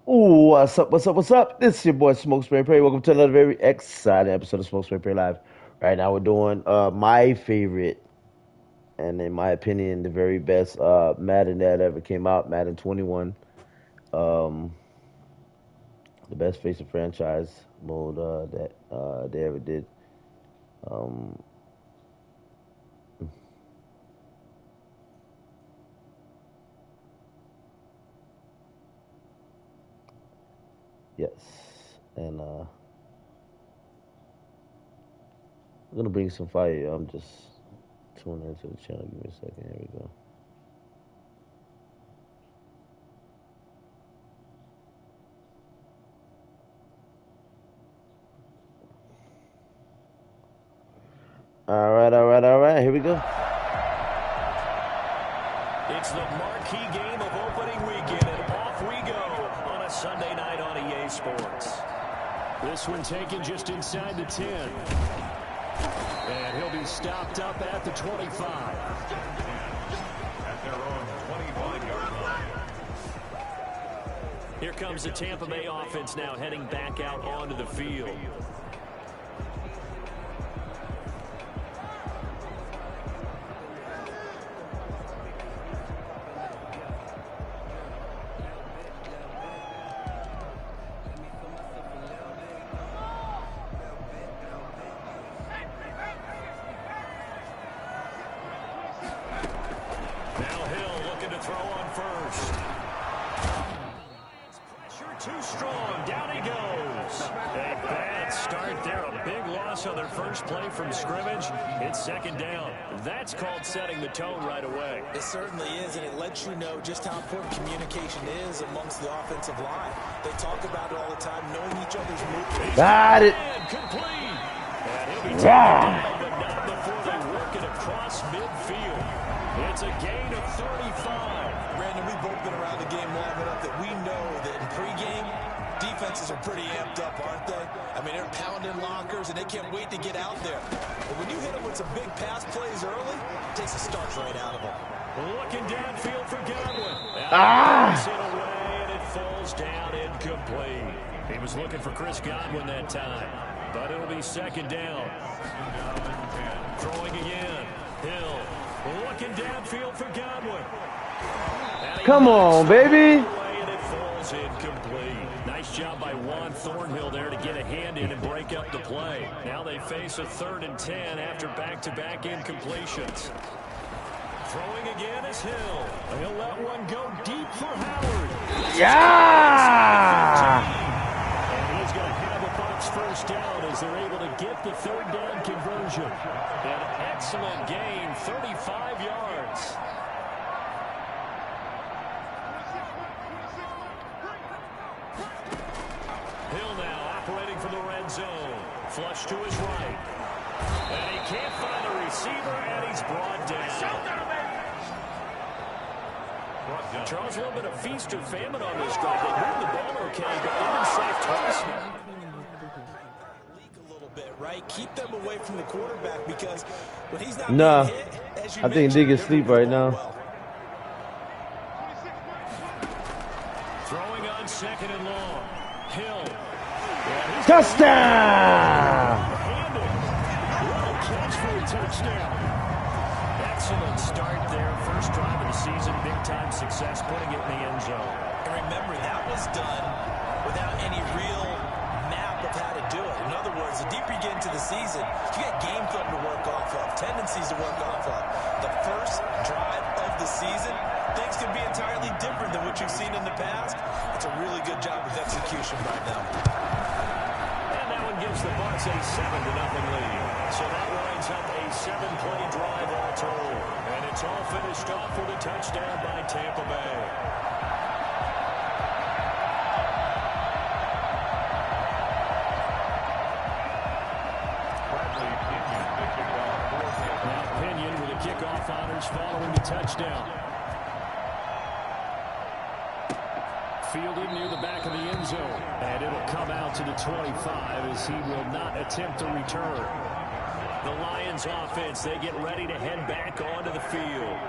Ooh, what's up, what's up, what's up? This is your boy Smoke Spray Pray. Welcome to another very exciting episode of Smoke Spray Pray Live. Right now we're doing my favorite, and in my opinion, the very best Madden that ever came out, Madden 21. Um, the best face of franchise mode that they ever did. Um, yes. And I'm gonna bring some fire. I'm just tuning into the channel. Give me a second. Here we go. All right. Here we go. It's the marquee game of opening weekend, and off we go on a Sunday night on EA Sports. This one taken just inside the 10. And he'll be stopped up at the 25. At their own 25-yard line. Here comes the Tampa Bay offense now heading back out onto the field. Too strong. Down he goes. A bad start there. A big loss on their first play from scrimmage. It's second down. That's called setting the tone right away. It certainly is, and it lets you know just how important communication is amongst the offensive line. They talk about it all the time, knowing each other's movements. Got it. Complete. And he'll be taken down, but not before they work it across midfield. It's a gain of 35. Brandon, we've both been around the game long enough that we know that in pregame, defenses are pretty amped up, aren't they? I mean, they're pounding lockers, and they can't wait to get out there. But when you hit them with some big pass plays early, it takes the starch right out of them. Looking downfield for Godwin. Ah! It away, and it falls down incomplete. He was looking for Chris Godwin that time, but it'll be second down. Throwing again. Hill looking downfield for Godwin. Come on, baby. And it falls incomplete. Nice job by Juan Thornhill there to get a hand in and break up the play. Now they face a 3rd and 10 after back-to-back incompletions. Throwing again is Hill. He'll let one go deep for Howard. Yeah! And he's going to have a Bucs first down as they're able to get the 3rd down conversion. An excellent gain, 35 yards. Hill now operating from the red zone. Flush to his right. And he can't find a receiver, and he's brought down. Charles, a little bit of feast or famine on this drive. They moved the ball okay, but they've been safe twice now. Leak a little bit, right? Keep them away from the quarterback because when he's not Nah, being hit, as you I think Dig is asleep right now. Throwing on 2nd and long. Hill. Touchdown! What a catch for a touchdown. Excellent start there. First drive of the season. Big-time success putting it in the end zone. And remember, that was done without any real map of how to do it. In other words, the deeper you get into the season, you got game film to work off of, tendencies to work off of. The first drive of the season, things can be entirely different than what you've seen in the past. It's a really good job of execution by them. And that one gives the Bucs a 7-0 lead. So that winds up a 7-play drive all told. And it's all finished off with a touchdown by Tampa Bay. Now Pinion with a kickoff honors following the touchdown. Fielded near the back of the end zone. And it'll come out to the 25 as he will not attempt to return. The Lions offense, they get ready to head back onto the field.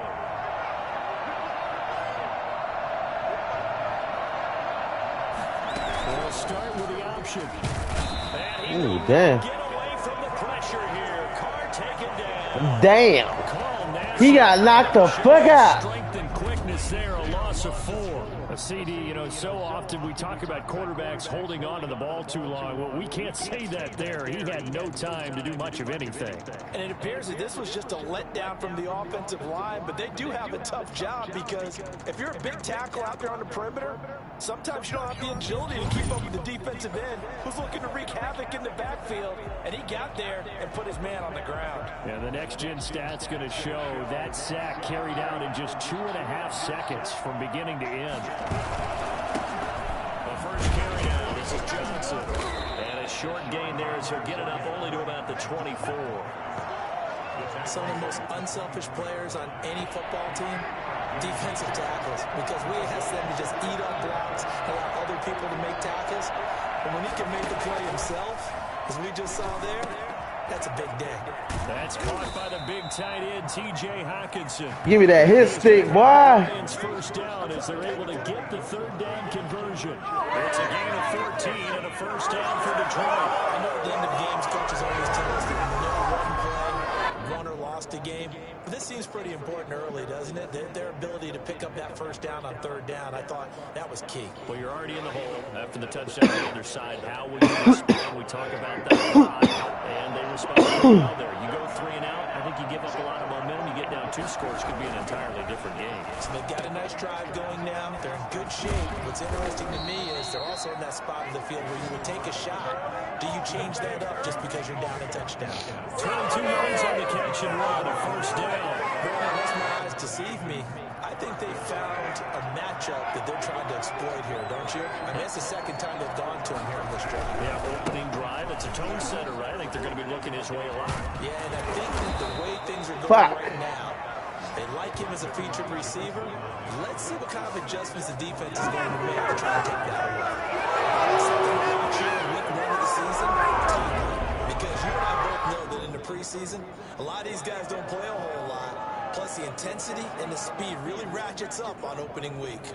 start with the option. And he Ooh, will damn. get away from the pressure here. Carr taken down. Damn. He got knocked the fuck out. Strength and quickness there, a loss of 4. A CD, you know, so often we talk about quarterbacks holding on to the ball too long. Well, we can't say that there. He had no time to do much of anything. And it appears that this was just a letdown from the offensive line, but they do have a tough job because if you're a big tackle out there on the perimeter, sometimes you don't have the agility to keep up with the defensive end who's looking to wreak havoc in the backfield, and he got there and put his man on the ground. Yeah, the next-gen stat's going to show that sack carried out in just 2.5 seconds from beginning to end. The first carry out, this is Johnson. And a short gain there as he'll get it up only to about the 24. Some of the most unselfish players on any football team, defensive tackles, because we ask them to just eat up blocks, allow other people to make tackles. And when he can make the play himself, as we just saw there, that's a big day. That's caught by the big tight end, T.J. Hockenson. Give me that hit stick, boy. First down as they're able to get the third down conversion. It's a gain of 14 and a first down for Detroit. I know at the end of games, coaches always tell us that no one play, won or lost a game. But this seems pretty important early, doesn't it? Their ability to pick up that first down on third down, I thought that was key. Well, you're already in the hole after the touchdown on the other side. How will you respond? We talk about that a lot, and they respond well there. You go 3 and out, I think you give up a lot of momentum. You get down 2 scores, could be an entirely different game. So they've got a nice drive going now. They're in good shape. What's interesting to me is they're also in that spot of the field where you would take a shot. Do you change that up just because you're down a touchdown? 22 yards on the catch and run, a first down. Unless my eyes deceive me, I think they found a matchup that they're trying to exploit here, don't you? I mean, it's the second time they've gone to him here in this drive. Yeah, opening drive. It's a tone setter, right? I think they're going to be looking his way a lot. Yeah, and I think that the way things are going right now, they like him as a featured receiver. Let's see what kind of adjustments the defense is going to make to try and take that away. Something to watch here in week 1 of the season, because you and I both know that in the preseason, a lot of these guys don't play a whole lot. Plus, the intensity and the speed really ratchets up on opening week.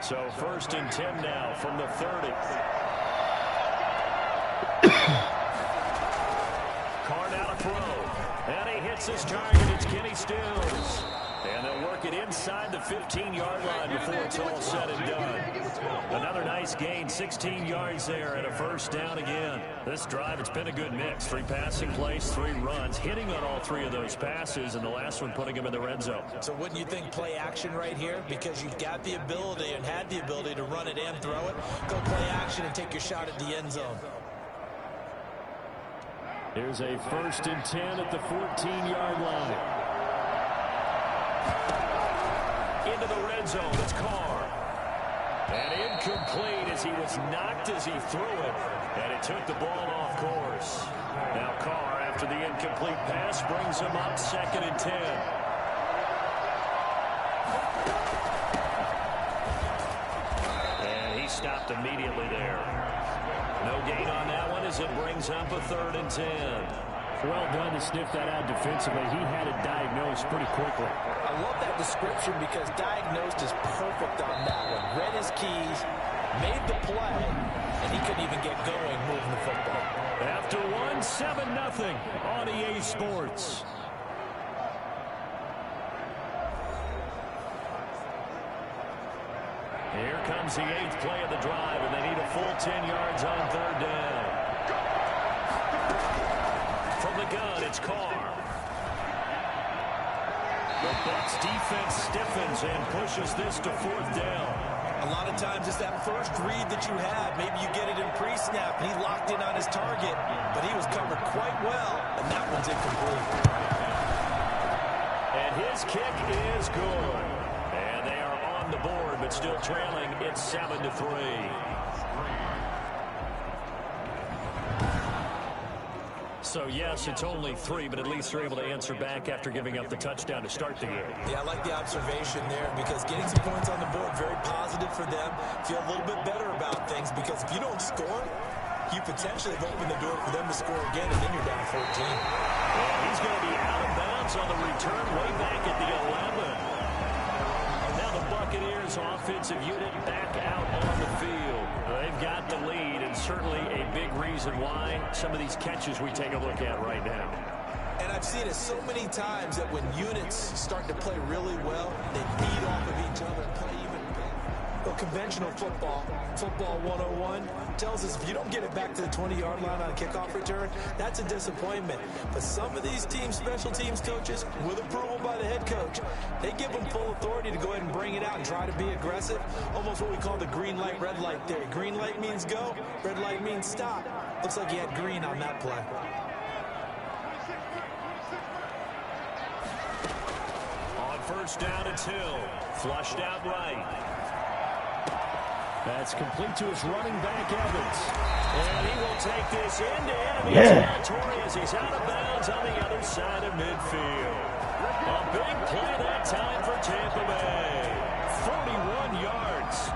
So first and 10 now from the 30. Carr now to throw. And he hits his target. It's Kenny Stills. And they'll work it inside the 15-yard line before it's all said and done. Another nice gain, 16 yards there, and a first down again. This drive, it's been a good mix. 3 passing plays, 3 runs, hitting on all 3 of those passes, and the last one putting him in the red zone. So wouldn't you think play action right here? Because you've got the ability and had the ability to run it and throw it. Go play action and take your shot at the end zone. Here's a first and 10 at the 14-yard line. Into the red zone, it's Carr. And incomplete as he was knocked as he threw it. And it took the ball off course. Now Carr, after the incomplete pass, brings him up 2nd and 10. And he stopped immediately there. No gain on that one as it brings up a 3rd and 10. Well done to sniff that out defensively. He had it diagnosed pretty quickly. I love that description because diagnosed is perfect on that one. Read his keys, made the play, and he couldn't even get going moving the football. After 7-0 on EA Sports. Here comes the 8th play of the drive, and they need a full 10 yards on 3rd down. From the gun, it's Carr. The Bucs defense stiffens and pushes this to 4th down. A lot of times it's that first read that you have. Maybe you get it in pre-snap, and he locked in on his target, but he was covered quite well, and that one's incomplete. And his kick is good. And they are on the board, but still trailing. It's 7-3. So, yes, it's only 3, but at least they're able to answer back after giving up the touchdown to start the game. Yeah, I like the observation there because getting some points on the board, very positive for them. Feel a little bit better about things because if you don't score, you potentially have opened the door for them to score again, and then you're down 14. And he's going to be out of bounds on the return way back at the 11. offensive unit back out on the field. They've got the lead, and certainly a big reason why some of these catches we take a look at right now. And I've seen it so many times that when units start to play really well, they feed off of each other and play even better. Well, conventional football 101, tells us if you don't get it back to the 20-yard line on a kickoff return, that's a disappointment. But some of these teams, special teams coaches, with approval by the head coach, they give them full authority to go ahead and bring it out and try to be aggressive. Almost what we call the green light, red light theory. Green light means go, red light means stop. Looks like he had green on that play. First down, it's Hill. Flushed out right. That's complete to his running back, Evans. And he will take this into enemy territory as he's out of bounds on the other side of midfield. A big play that time for Tampa Bay. 41 yards.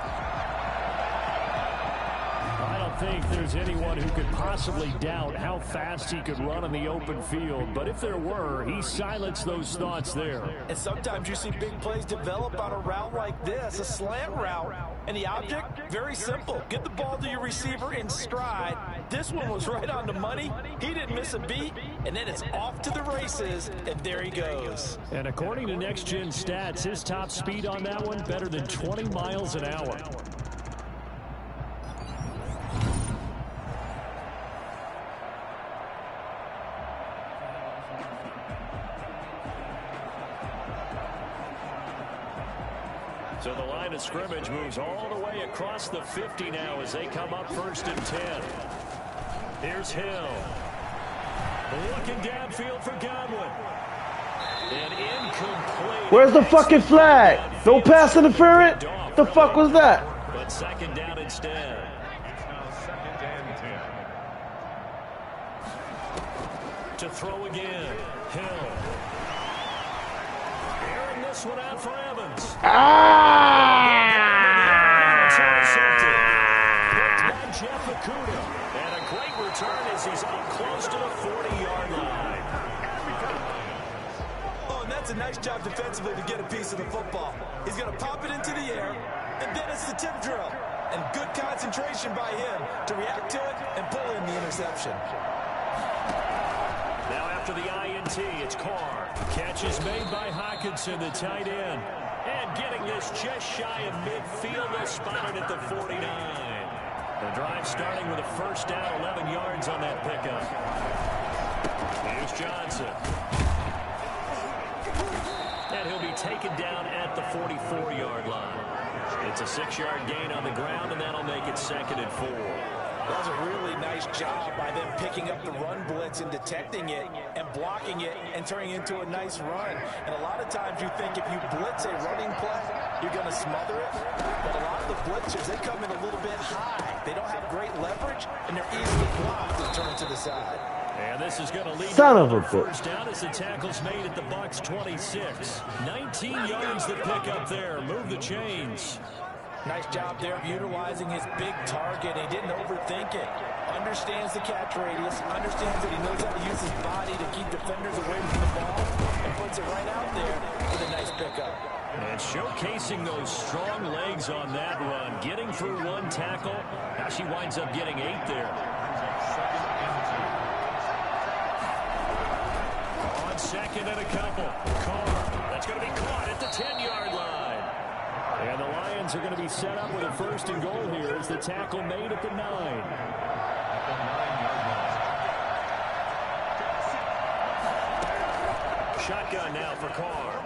I don't think there's anyone who could possibly doubt how fast he could run in the open field. But if there were, he silenced those thoughts there. And sometimes you see big plays develop on a route like this, a slant route. And the object, very simple. Get the ball to your receiver in stride. This one was right on the money. He didn't miss a beat. And then it's off to the races. And there he goes. And according to Next Gen Stats, his top speed on that one, better than 20 miles an hour. So the line of scrimmage moves all the way across the 50 now as they come up 1st and 10. Here's Hill. Looking downfield for Godwin. And incomplete. Where's the fucking flag? No pass interference? The fuck was that? But 2nd down instead. To throw again. Hill. Airing this one out for Evans. And a great return as he's up close to the 40-yard line. Oh, and that's a nice job defensively to get a piece of the football. He's going to pop it into the air, and then it's the tip drill. And good concentration by him to react to it and pull in the interception. Now after the INT, it's Carr. Catch is made by Hockenson, the tight end. And getting this just shy of midfield, they'll spot it at the 49. The drive starting with a 1st down, 11 yards on that pickup. Here's Johnson. And he'll be taken down at the 44-yard line. It's a 6-yard gain on the ground, and that'll make it 2nd and 4. That was a really nice job by them picking up the run blitz and detecting it and blocking it and turning it into a nice run. And a lot of times you think if you blitz a running play, you're going to smother it. But a lot of the blitzers, they come in a little bit high. They don't have great leverage, and they're easily blocked and turned to the side. And this is going to lead Son of a first down as the tackle's made at the Bucs 26. 19 yards to pick up there. Move the chains. Nice job there of utilizing his big target. He didn't overthink it. Understands the catch radius. Understands that he knows how to use his body to keep defenders away from the ball. And puts it right out there with a nice pickup. And showcasing those strong legs on that run. Getting through one tackle. Now she winds up getting 8 there. On 2nd and a couple. Carr. That's going to be caught at the 10-yard line. And the Lions are going to be set up with a 1st and goal here as the tackle made at the 9. Shotgun now for Carr.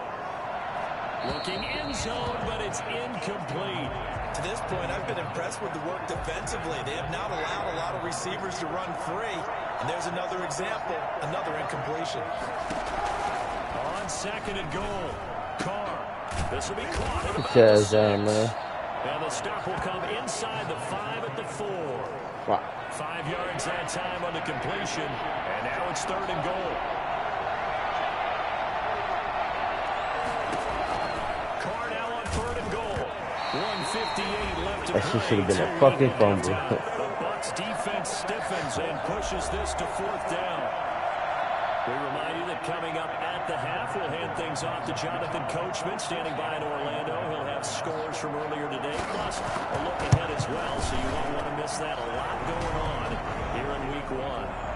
Looking in zone, but it's incomplete. To this point, I've been impressed with the work defensively. They have not allowed a lot of receivers to run free. And there's another example, another incompletion. On 2nd and goal, Carr. This will be caught at about says, the 6. And the stop will come inside the 5 at the 4. Wow. 5 yards that time on the completion. And now it's 3rd and goal. Carr now on 3rd and goal. 1:58 left to play. That shit should have been a fucking fumble. The Bucs defense stiffens and pushes this to 4th down. We remind you that coming up at the half, we'll hand things off to Jonathan Coachman, standing by in Orlando. He'll have scores from earlier today, plus a look ahead as well, so you won't want to miss that. A lot going on here in Week 1.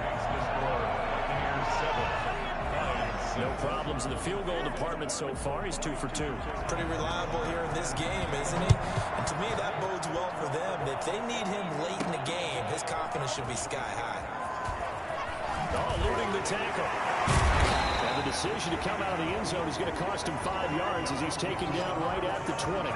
No problems in the field goal department so far. He's 2 for 2. Pretty reliable here in this game, isn't he? And to me, that bodes well for them. If they need him late in the game, his confidence should be sky high. Oh, eluding the tackle. And the decision to come out of the end zone is going to cost him 5 yards as he's taken down right at the 20.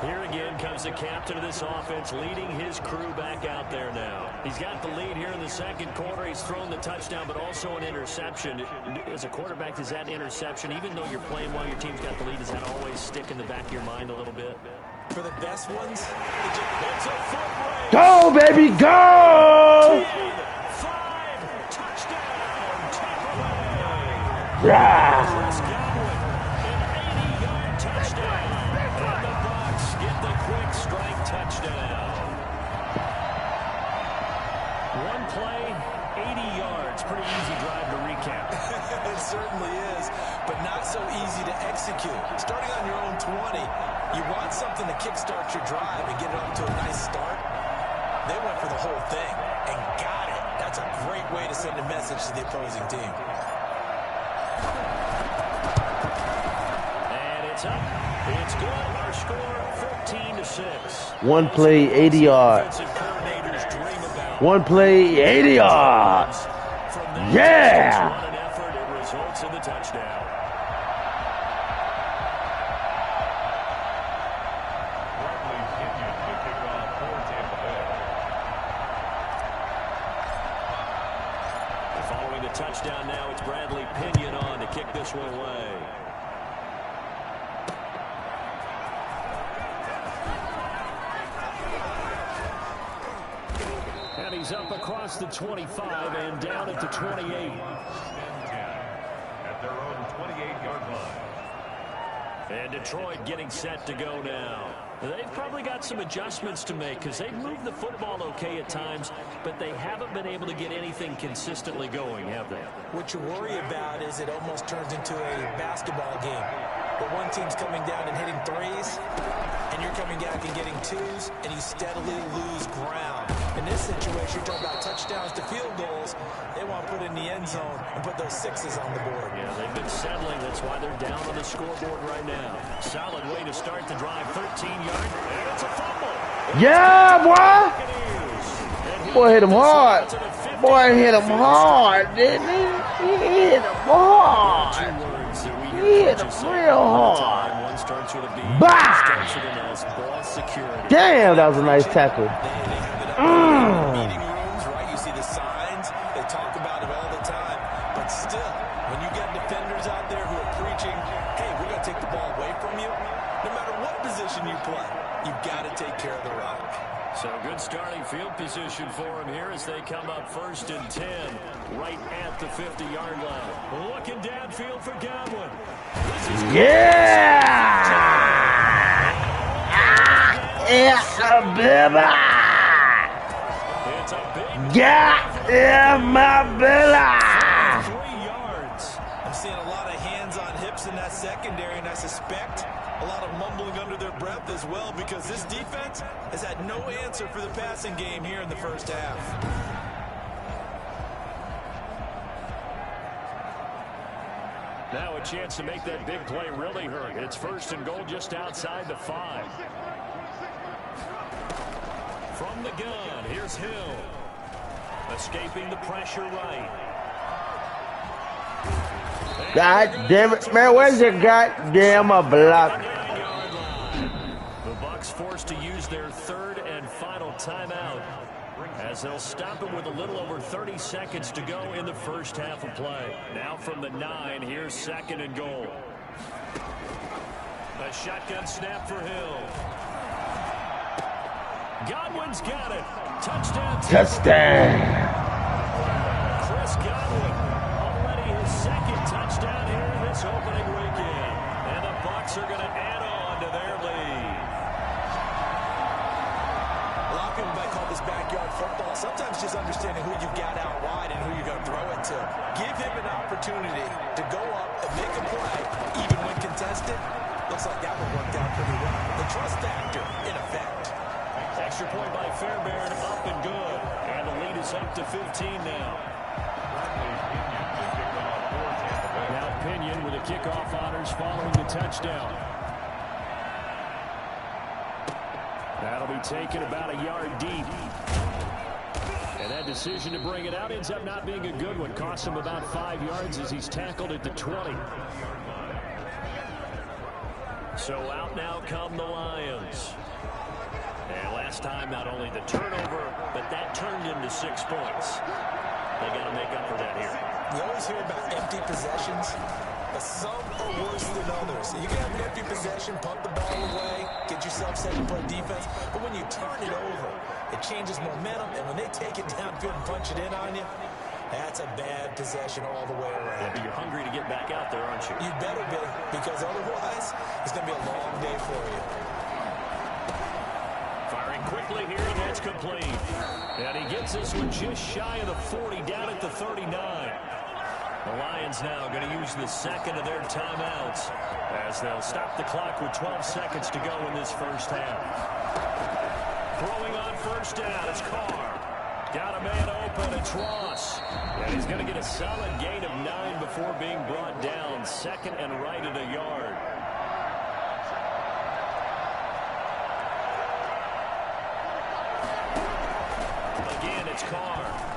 Here again comes the captain of this offense, leading his crew back out there now. He's got the lead here in the second quarter. He's thrown the touchdown, but also an interception. As a quarterback, does that interception, even though you're playing while your team's got the lead, does that always stick in the back of your mind a little bit? For the best ones, it's a foot race. Go, baby, go! 5, touchdown, take away. Yeah. Chris Godwin, an 80-yard touchdown. And the Bucs get the quick strike touchdown. One play, 80 yards. Pretty easy drive to recap. It certainly is, but not so easy to execute. Starting on your own 20, you want something to kickstart your drive and get it off to a nice start. They went for the whole thing and got it. That's a great way to send a message to the opposing team. And it's up. It's good. Our score, 14-6. One play, 80 yards. One play, 80 yards. Yeah. What an effort. It results in the touchdown. Following the touchdown now, it's Bradley Pinion on to kick this one away. And he's up across the 25 and down at the 28. At their own 28-yard line. And Detroit getting set to go now. They've probably got some adjustments to make because they've moved the football okay at times, but they haven't been able to get anything consistently going, have they? What you worry about is it almost turns into a basketball game. But one team's coming down and hitting threes, and you're coming down and getting twos, and you steadily lose ground. In this situation, you're talking about touchdowns to field goals. They want to put in the end zone and put those sixes on the board. Yeah, they've been settling. That's why they're down on the scoreboard right now. Solid way to start the drive. 13-yard, and it's a fumble. Yeah, boy. Boy hit him hard. Boy hit him hard, didn't he? He hit him hard. He hit him real hard. Bah! Damn, that was a nice tackle. Meeting rooms, right? You see the signs. They talk about it all the time. But still, when you get defenders out there who are preaching, hey, we're going to take the ball away from you, no matter what position you play, you've got to take care of the rock. So good starting field position for him here as they come up 1st and 10 right at the 50-yard line. Looking downfield for Godwin. Yeah! Baby! It's a big Yeah, my Bella! 3 yards. I'm seeing a lot of hands on hips in that secondary, and I suspect a lot of mumbling under their breath as well, because this defense has had no answer for the passing game here in the first half. Now a chance to make that big play really hurt. It's 1st and goal just outside the 5. From the gun, here's Hill. Escaping the pressure right. God damn it, man, where's your goddamn block? The Bucs forced to use their 3rd and final timeout as they'll stop it with a little over 30 seconds to go in the first half of play. Now from the 9, here's 2nd and goal. A shotgun snap for Hill. Godwin's got it. Touchdown. Touchdown. Chris Godwin, already his 2nd touchdown here in this opening weekend. And the Bucs are going to add on to their lead. A lot of people might call this backyard football. Sometimes just understanding who you've got opportunity to go up and make a play, even when contested. Looks like that one worked out pretty well. The trust factor in effect. Extra point by Fairbairn, up and good. And the lead is up to 15 now. Now Pinion with the kickoff honors following the touchdown. That'll be taken about a yard deep. And that decision to bring it out ends up not being a good one. Cost him about 5 yards as he's tackled at the 20. So out now come the Lions. And last time, not only the turnover, but that turned into 6 points. They got to make up for that here. You always hear about empty possessions, but some are worse than others. You can have an empty possession, punt the ball away, get yourself set to play defense, but when you turn it over, it changes momentum, and when they take it downfield and punch it in on you, that's a bad possession all the way around. Yeah, but you're hungry to get back out there, aren't you? You better be, because otherwise, it's going to be a long day for you. Firing quickly here, and that's complete. And he gets this one just shy of the 40, down at the 39. The Lions now going to use the second of their timeouts as they'll stop the clock with 12 seconds to go in this first half. Throwing on first down, it's Carr. Got a man open, it's Ross. And he's going to get a solid gain of 9 before being brought down. Second and right at a yard. Again, it's Carr.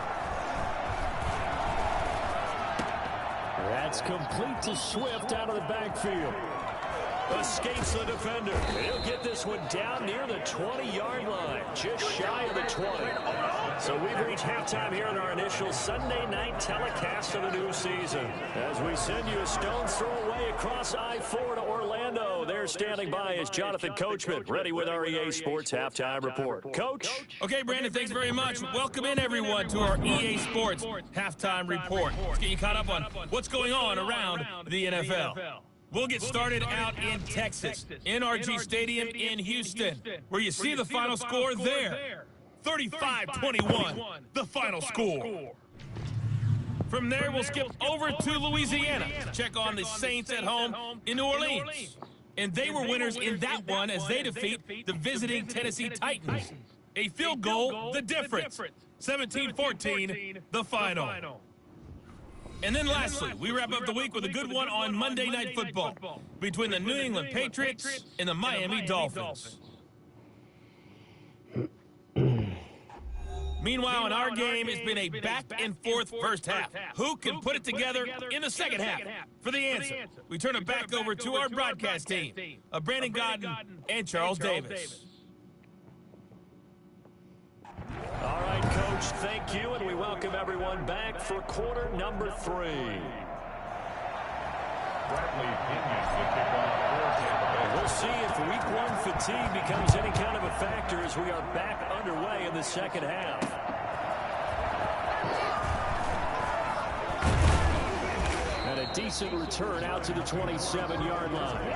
That's complete to Swift out of the backfield. Escapes the defender. He'll get this one down near the 20-yard line, just shy of the 20. So we've reached halftime here in our initial Sunday night telecast of the new season. As we send you a stone's throw away across I-4 to Orlando. There standing by is Jonathan Coachman, ready with our EA Sports Halftime Report. Coach? Okay, Brandon, thanks very much. Welcome in, everyone, to our EA Sports Halftime Report. Let's get you caught up on what's going on around the NFL. We'll get started out in Texas, NRG Stadium in Houston, where you see the final score there. 35-21, the final score. From there, we'll skip over to Louisiana to check on the Saints at home in New Orleans. And they were winners in that one as they defeat the visiting Tennessee Titans. A field goal, the difference. 17-14, the final. And then lastly, we wrap up the week with a good one on Monday Night Football between the New England Patriots and the Miami Dolphins. Meanwhile, in our game, it's been a back-and-forth first half. Who can put it together in the second half? For the answer, we turn it back over to our broadcast team of Brandon Godden and Charles Davis. All right, Coach, thank you, and we welcome everyone back for quarter number 3. We'll see if week 1 fatigue becomes any kind of a factor as we are back underway in the second half. And a decent return out to the 27-yard line.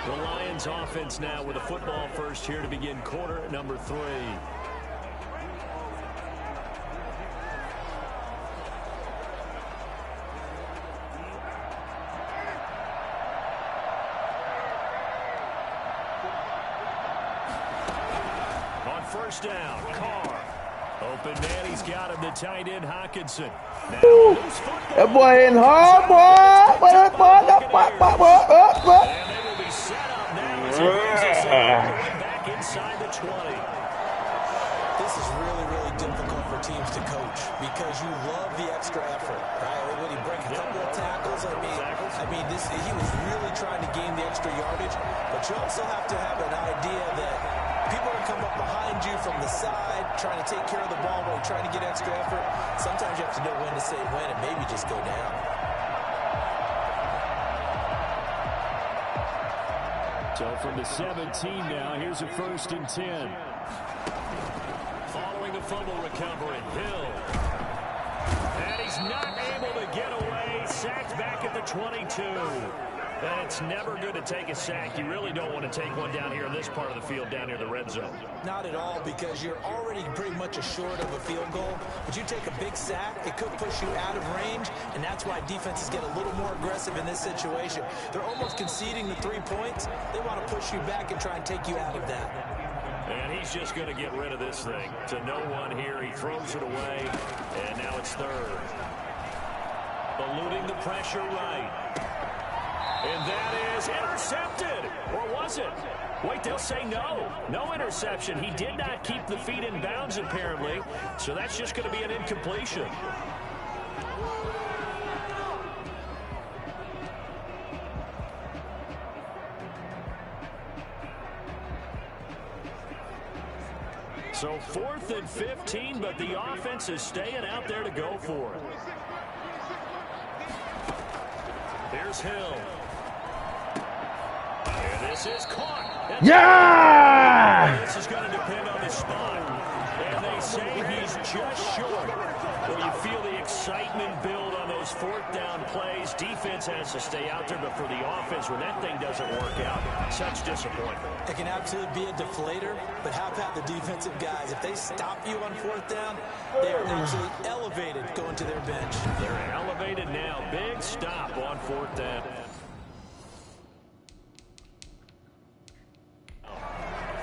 The Lions offense now with a football first here to begin quarter number 3. On first down, Carr. Open man, he's got him, the tight end Hawkinson. Now, loose football. That boy hitting hard, boy. And they will be set up now as he moves us back inside the 20. This is really, really difficult for teams to coach because you love the extra effort, right? When he breaks a couple of tackles, he was really trying to gain the extra yardage, but you also have to have an idea that people will come up behind you from the side, trying to take care of the ball while you're trying to get extra effort. Sometimes you have to know when to say when and maybe just go down. So from the 17 now, here's a 1st and 10. Following a fumble recovery, Hill. And he's not able to get away. Sacked back at the 22. And it's never good to take a sack. You really don't want to take one down here in this part of the field, down near the red zone. Not at all, because you're already pretty much assured of a field goal. But you take a big sack, it could push you out of range, and that's why defenses get a little more aggressive in this situation. They're almost conceding the 3 points. They want to push you back and try and take you out of that. And he's just going to get rid of this thing. To no one here. He throws it away, and now it's third. Eluding the pressure right. And that is intercepted. Or was it? Wait, they'll say no. No interception. He did not keep the feet in bounds, apparently. So that's just going to be an incompletion. So 4th and 15, but the offense is staying out there to go for it. Here's Hill. And this is caught. Yeah! This is going to depend on the spot. And they say he's just short. Well, you feel the excitement build on those 4th down plays. Defense has to stay out there, but for the offense, when that thing doesn't work out, such disappointment. It can absolutely be a deflator, but how about the defensive guys? If they stop you on 4th down, they are actually elevated going to their bench. They're elevated now. Big stop on 4th down.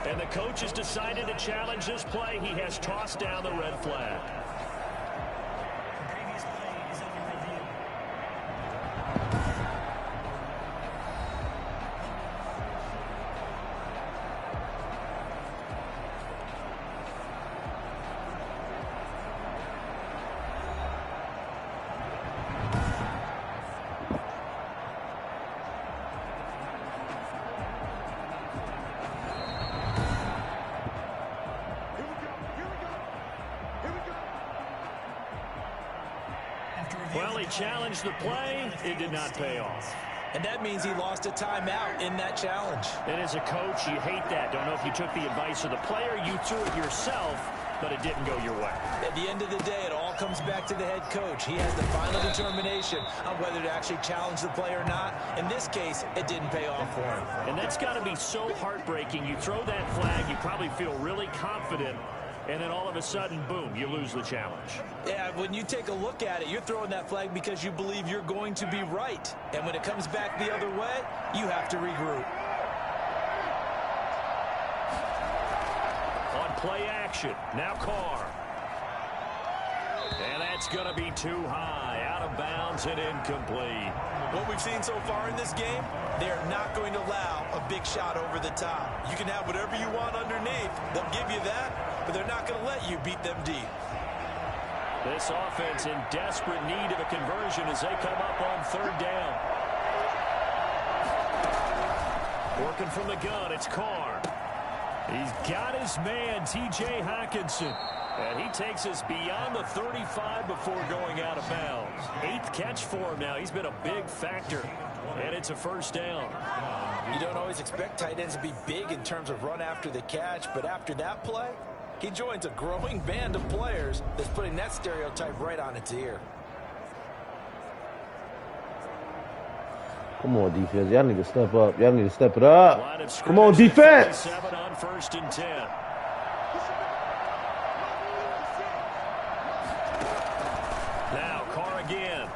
And the coach has decided to challenge this play. He has tossed down the red flag. Well, he challenged the play. It did not pay off. And that means he lost a timeout in that challenge. And as a coach, you hate that. Don't know if you took the advice of the player. You threw it yourself, but it didn't go your way. At the end of the day, it all comes back to the head coach. He has the final determination on whether to actually challenge the play or not. In this case, it didn't pay off for him. And that's got to be so heartbreaking. You throw that flag, you probably feel really confident, and then all of a sudden, boom, you lose the challenge. Yeah, when you take a look at it, you're throwing that flag because you believe you're going to be right. And when it comes back the other way, you have to regroup. On play action, now Carr. And that's going to be too high, out of bounds and incomplete. What we've seen so far in this game, they are not going to allow a big shot over the top. You can have whatever you want underneath. They'll give you that, but they're not going to let you beat them deep. This offense in desperate need of a conversion as they come up on 3rd down. Working from the gun, it's Carr. He's got his man, T.J. Hockenson. And he takes us beyond the 35 before going out of bounds. 8th catch for him now. He's been a big factor. And it's a 1st down. You don't always expect tight ends to be big in terms of run after the catch, but after that play, he joins a growing band of players that's putting that stereotype right on its ear. Come on, defense. Y'all need to step up. Y'all need to step it up. Come on, defense. 7 on 1st and 10. Now Carr again.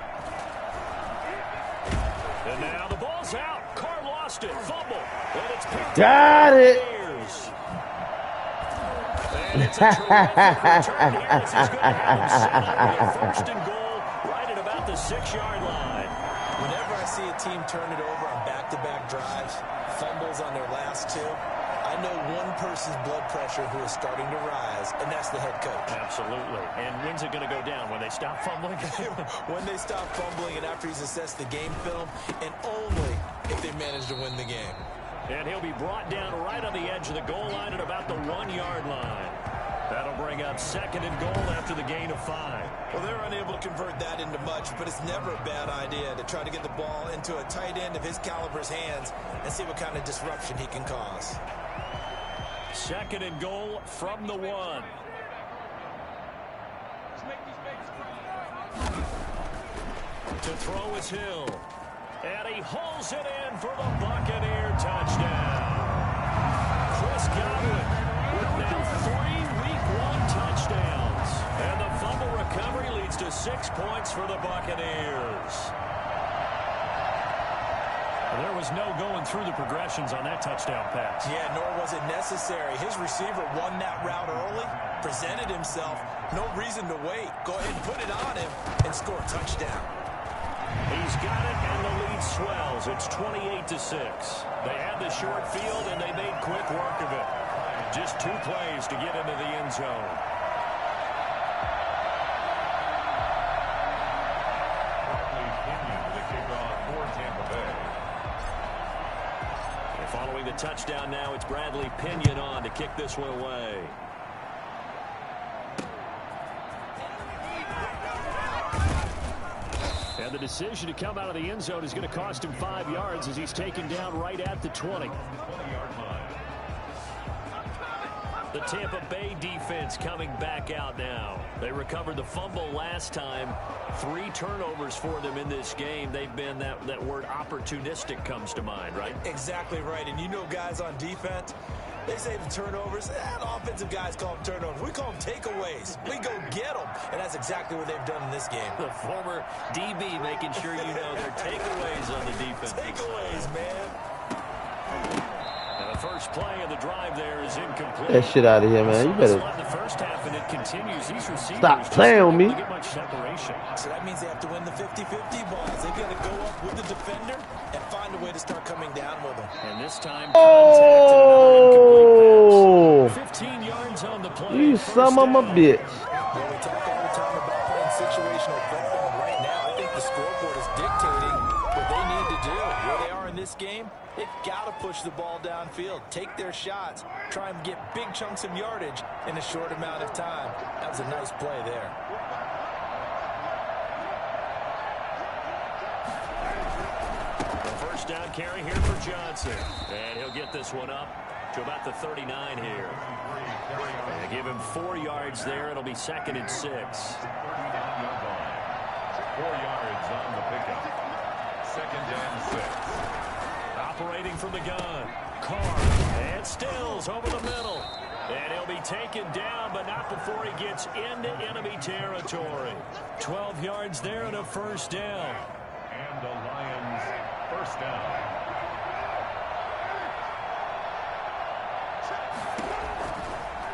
And now the ball's out. Carr lost it. Fumble. And it's picked Got up. it. And it's a terrific return here as he's going to have himself 1st and goal right at about the 6-yard line. Whenever I see a team turn it over on back-to-back drives, fumbles on their last 2, I know one person's blood pressure who is starting to rise, and that's the head coach. Absolutely. And when's it going to go down? When they stop fumbling? When they stop fumbling and after he's assessed the game film, and only if they manage to win the game. And he'll be brought down right on the edge of the goal line at about the 1-yard line. That'll bring up 2nd and goal after the gain of 5. Well, they're unable to convert that into much, but it's never a bad idea to try to get the ball into a tight end of his caliber's hands and see what kind of disruption he can cause. 2nd and goal from the 1. To throw is Hill. And he hauls it in for the Buccaneer touchdown. Chris Godwin with now 3 Week 1 touchdowns. And the fumble recovery leads to 6 points for the Buccaneers. There was no going through the progressions on that touchdown pass. Yeah, nor was it necessary. His receiver won that route early, presented himself, no reason to wait. Go ahead and put it on him and score a touchdown. He's got it, and the lead swells. It's 28-6. They had the short field, and they made quick work of it. Just 2 plays to get into the end zone. Following the touchdown now, it's Bradley Pinion on to kick this one away. And the decision to come out of the end zone is going to cost him 5 yards as he's taken down right at the 20. The Tampa Bay defense coming back out now. They recovered the fumble last time. 3 turnovers for them in this game. They've been, that word opportunistic comes to mind, right? Exactly right. And you know guys on defense, they say the turnovers, the offensive guys call them turnovers. We call them takeaways. We go get them. And that's exactly what they've done in this game. The former DB making sure you know they're takeaways on the defense. Takeaways, man. The first play of the drive there is incomplete. That shit out of here, man. You better the first half, and it continues. These receivers stop playing with me. Get much separation. So that means they have to win the 50-50 balls. They've got to go up with the defender and find a way to start coming down with them. And this time, oh, 15 yards on the play. You son of a bitch. Well, we talk all the time about playing situational football. Right now, I think the scoreboard is dictating what they need to do. Where they are in this game, they've got to push the ball downfield, take their shots, try and get big chunks of yardage in a short amount of time. That was a nice play there. The first down carry here for Johnson. And he'll get this one up to about the 39 here. And give him 4 yards there. It'll be 2nd and 6. 4 yards on the pickup. 2nd and 6. Operating from the gun. Carr. And Stills over the middle. And he'll be taken down, but not before he gets into enemy territory. 12 yards there and a first down. And the Lions first down.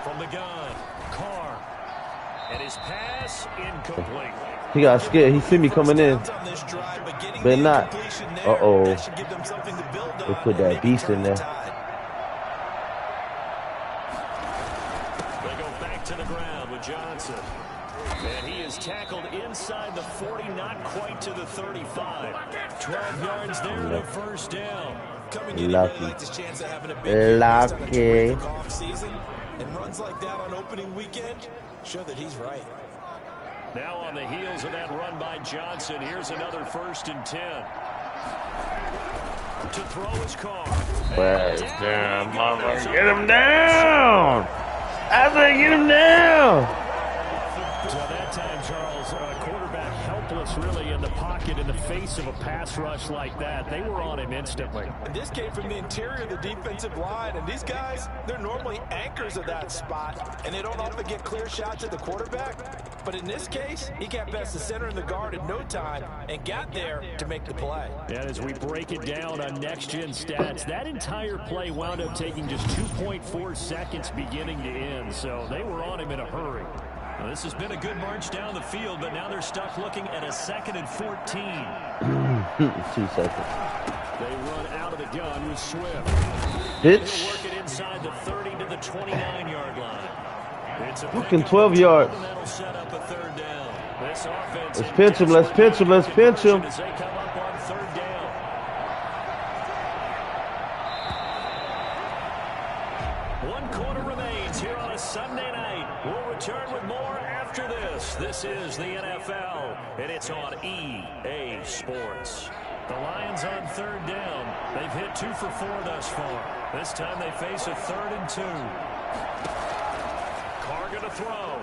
From the gun. Carr. And his pass incomplete. He got scared. He see me coming in. But not. Uh-oh. They put that beast in there. They go back to the ground with Johnson. And he is tackled inside the 40, not quite to the 35. 12 yards there and a first down. Lucky. And runs like that on opening weekend show that he's right. Now on the heels of that run by Johnson, here's another 1st and 10. To throw his car. Down, mama. Get him down. I say get him down. So that time, Charles, quarterback helpless really in the pocket in the face of a pass rush like that. They were on him instantly. And this came from the interior of the defensive line. And these guys, they're normally anchors of that spot. And they don't often get clear shots at the quarterback. But in this case, he got past the center and the guard in no time and got there to make the play. And as we break it down on next-gen stats, that entire play wound up taking just 2.4 seconds beginning to end. So they were on him in a hurry. Well, this has been a good march down the field, but now they're stuck looking at a 2nd and 14. 2 seconds. They run out of the gun with Swift. Bitch. He'll work it inside the 30 to the 29-yard line. It's a fucking 12 yards. That'll set up a 3rd down. This offense. Let's pinch him. Let's pinch him. Let's pinch him. As they come up on 3rd down. One quarter remains here on a Sunday night. We'll return with more after this. This is the NFL, and it's on EA Sports. The Lions on 3rd down. They've hit 2 for 4 thus far. This time they face a 3rd and 2. Carr going to throw.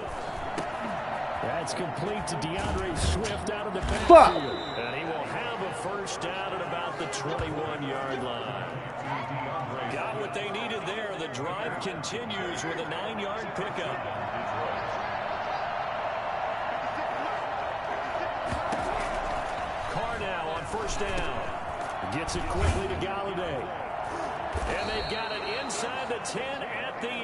That's complete to DeAndre Swift out of the backfield. And he will have of a first down at about the 21-yard line. Got what they needed there. The drive continues with a 9-yard pickup. Carr now on first down. Gets it quickly to Galladay. And they've got it inside the 10 at the 8.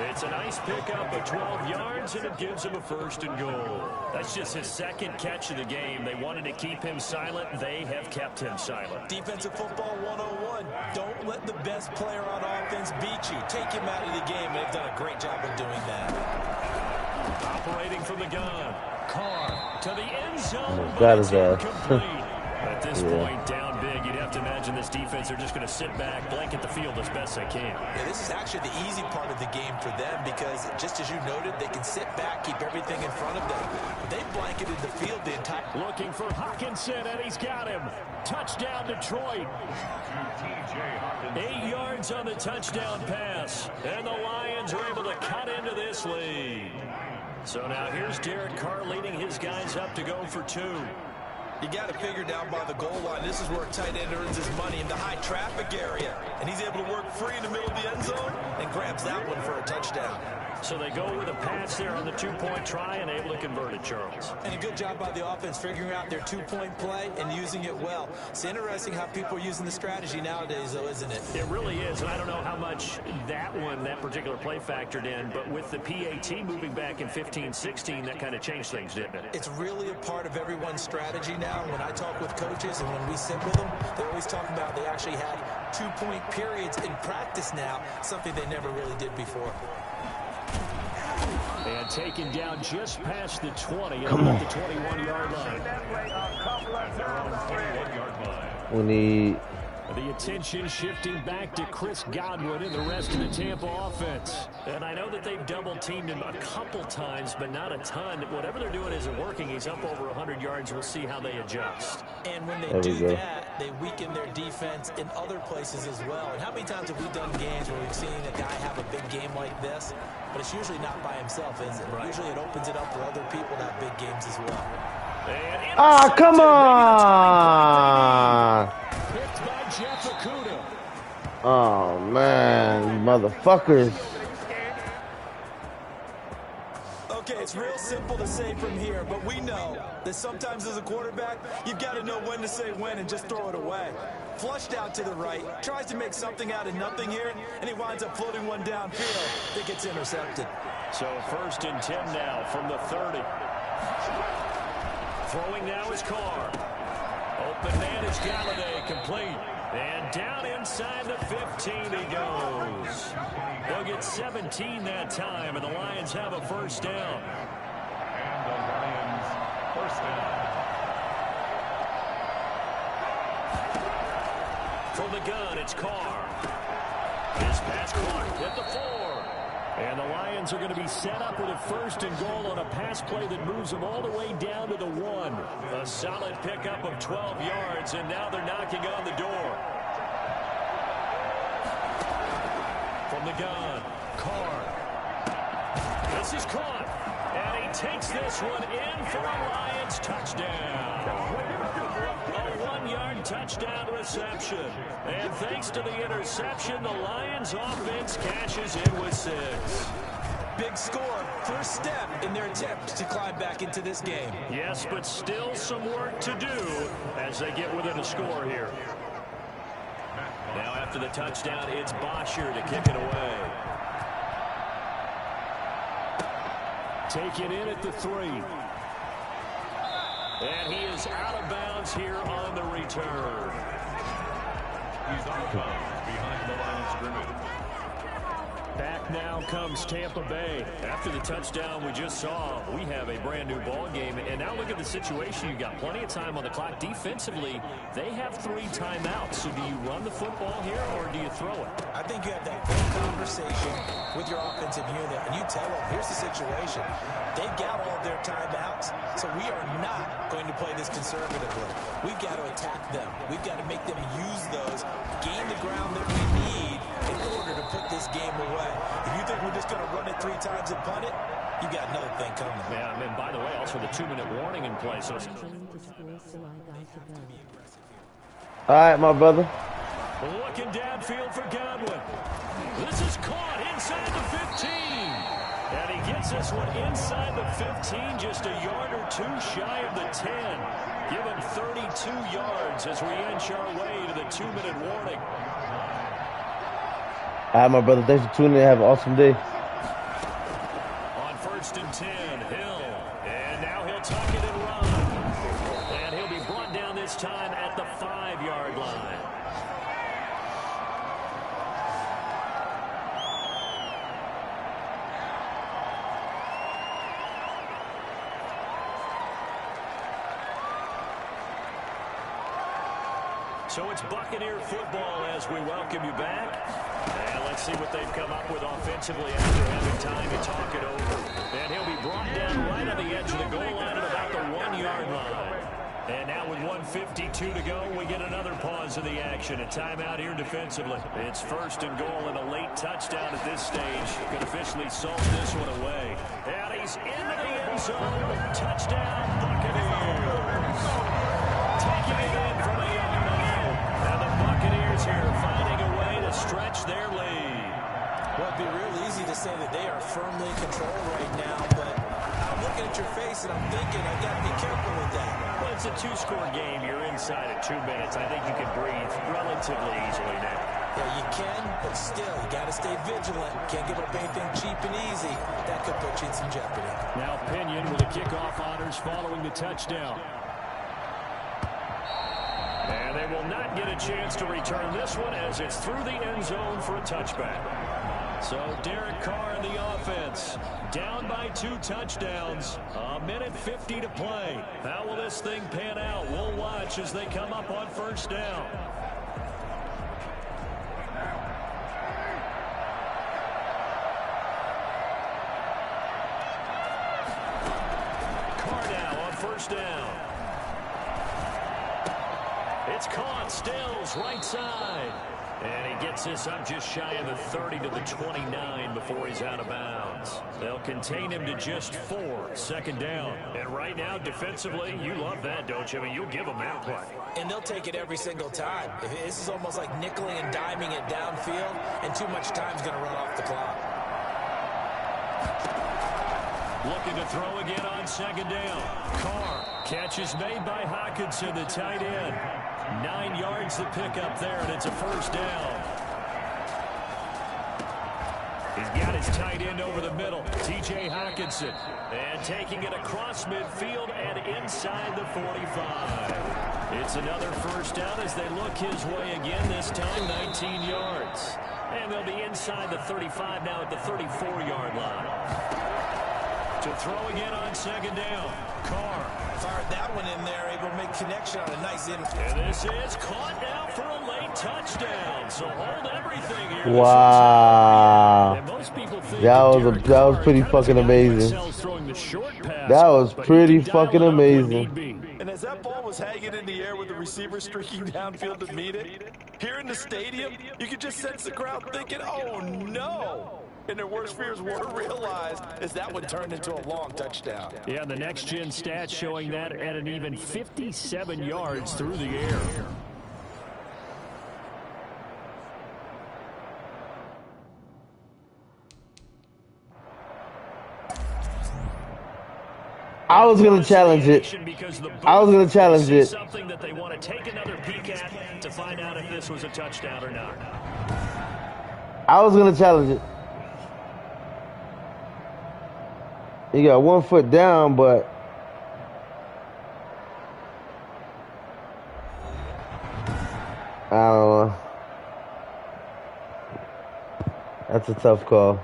It's a nice pickup of 12 yards, and it gives him a first and goal. That's just his second catch of the game. They wanted to keep him silent. They have kept him silent. Defensive football 101. Don't let the best player on offense beat you. Take him out of the game. They've done a great job of doing that. Operating from the gun. Carr to the end zone. That is incomplete. At this point, down big, you'd have to imagine this defense are just going to sit back, blanket the field as best they can. Yeah, this is actually the easy part of the game for them because, just as you noted, they can sit back, keep everything in front of them. They blanketed the field the entire... Looking for Hawkinson, and he's got him. Touchdown, Detroit. 8 yards on the touchdown pass, and the Lions are able to cut into this lead. So now here's Derek Carr leading his guys up to go for 2. You got to figure down by the goal line. This is where a tight end earns his money in the high traffic area. And he's able to work free in the middle of the end zone and grabs that one for a touchdown. So they go with a pass there on the 2-point try and able to convert it, Charles. And a good job by the offense figuring out their 2-point play and using it well. It's interesting how people are using the strategy nowadays, though, isn't it? It really is, and I don't know how much that particular play factored in, but with the PAT moving back in 15-16, that kind of changed things, didn't it? It's really a part of everyone's strategy now. When I talk with coaches and when we sit with them, they're always talking about they actually had 2-point periods in practice now, something they never really did before. And taken down just past the 20 and at the 21-yard line. We need... The attention shifting back to Chris Godwin and the rest of the Tampa offense. And I know that they've double-teamed him a couple times, but not a ton. Whatever they're doing isn't working. He's up over 100 yards. We'll see how they adjust. And when they do that, they weaken their defense in other places as well. And how many times have we done games where we've seen a guy have a big game like this? But it's usually not by himself, is it? Right. Usually it opens it up for other people to have big games as well. Ah, come on! Picked by Jeff Okudah. Oh, man, motherfuckers. Okay, it's real simple to say from here, but we know that sometimes as a quarterback, you've got to know when to say when and just throw it away. Flushed out to the right, tries to make something out of nothing here, and he winds up floating one downfield that gets intercepted. So 1st and 10 now from the 30. Throwing now is Carr. Open man is Galladay, complete. And down inside the 15 he goes. They'll get 17 that time, and the Lions have a first down. And the Lions first down. From the gun, it's Carr. His pass caught at the 4. And the Lions are going to be set up with a 1st and goal on a pass play that moves them all the way down to the 1. A solid pickup of 12 yards, and now they're knocking on the door. From the gun, Carr. This is caught, and he takes this one in for a Lions touchdown. A 1-yard touchdown reception. And thanks to the interception, the Lions offense cashes in with 6. Big score, first step in their attempt to climb back into this game. Yes, but still some work to do as they get within a score here. Now after the touchdown, it's Bosher to kick it away. Taken in at the 3. And he is out of bounds here on the return. He's out of bounds behind the line of scrimmage. Back now comes Tampa Bay. After the touchdown we just saw, we have a brand new ball game. And now look at the situation. You've got plenty of time on the clock. Defensively, they have 3 timeouts. So do you run the football here or do you throw it? I think you have that full conversation with your offensive unit, and you tell them, here's the situation. They've got all of their timeouts, so we are not going to play this conservatively. We've got to attack them. We've got to make them use those, gain the ground that we need in order to put this game away. If you think we're just going to run it 3 times and punt it, you got another thing coming. Yeah, and by the way, also the 2-minute warning in play. So, All right, my brother. looking downfield for Godwin. This is caught inside the 15. And he gets this one inside the 15, just a yard or two shy of the 10. Give him 32 yards as we inch our way to the 2-minute warning. All right, my brother. Thanks for tuning in. Have an awesome day. On 1st and 10, Hill. And now he'll tuck it and run. And he'll be brought down this time at the 5-yard line. So it's Buccaneer football as we welcome you back. And let's see what they've come up with offensively after having time to talk it over. And he'll be brought down right on the edge of the goal line at about the 1-yard line. And now with 1:52 to go, we get another pause in the action. A timeout here defensively. It's 1st and goal and a late touchdown at this stage. Could officially salt this one away. And he's into the end zone. Touchdown, Buccaneers. Taking it in from a yard line. And the Buccaneers here finding a way to stretch their lead. Well, it'd be real easy to say that they are firmly in control right now, but I'm looking at your face and I'm thinking I got to be careful with that. Well, it's a 2-score game. You're inside at 2 minutes. I think you can breathe relatively easily now. Yeah, you can, but still, you got to stay vigilant. Can't give up anything cheap and easy. That could put you in some jeopardy. Now Pinion with the kickoff honors following the touchdown. And they will not get a chance to return this one as it's through the end zone for a touchback. So Derek Carr in the offense, down by 2 touchdowns, 1:50 to play. How will this thing pan out? We'll watch as they come up on 1st down. Carr now on 1st down. It's caught, Stills, right side. And he gets this up just shy of the 30 to the 29 before he's out of bounds. They'll contain him to just 4, 2nd down. And right now, defensively, you love that, don't you? I mean, you'll give them that play. And they'll take it every single time. This is almost like nickeling and diming it downfield, and too much time's going to run off the clock. Looking to throw again on 2nd down. Carr. Catch is made by Hawkinson, the tight end. 9 yards to pick up there, and it's a 1st down. He's got his tight end over the middle, T.J. Hawkinson. And taking it across midfield and inside the 45. It's another 1st down as they look his way again, this time 19 yards. And they'll be inside the 35 now at the 34-yard line. To throw again on 2nd down. Carr. Fired that one in there, able to make connection on a nice interception. And this is caught now for a late touchdown. So hold everything here. Wow. And most people think That was pretty fucking amazing. That was pretty fucking amazing. And as that ball was hanging in the air with the receiver streaking downfield to meet it, here in the stadium, you could just sense the crowd thinking, oh no. And their worst fears were realized as that one turned into a long touchdown. Yeah, the next-gen stats showing that at an even 57 yards through the air. I was going to challenge it. I was going to challenge it. Something that they want to take another peek at to find out if this was a touchdown or not. I was going to challenge it. He got 1 foot down, but I don't know. That's a tough call.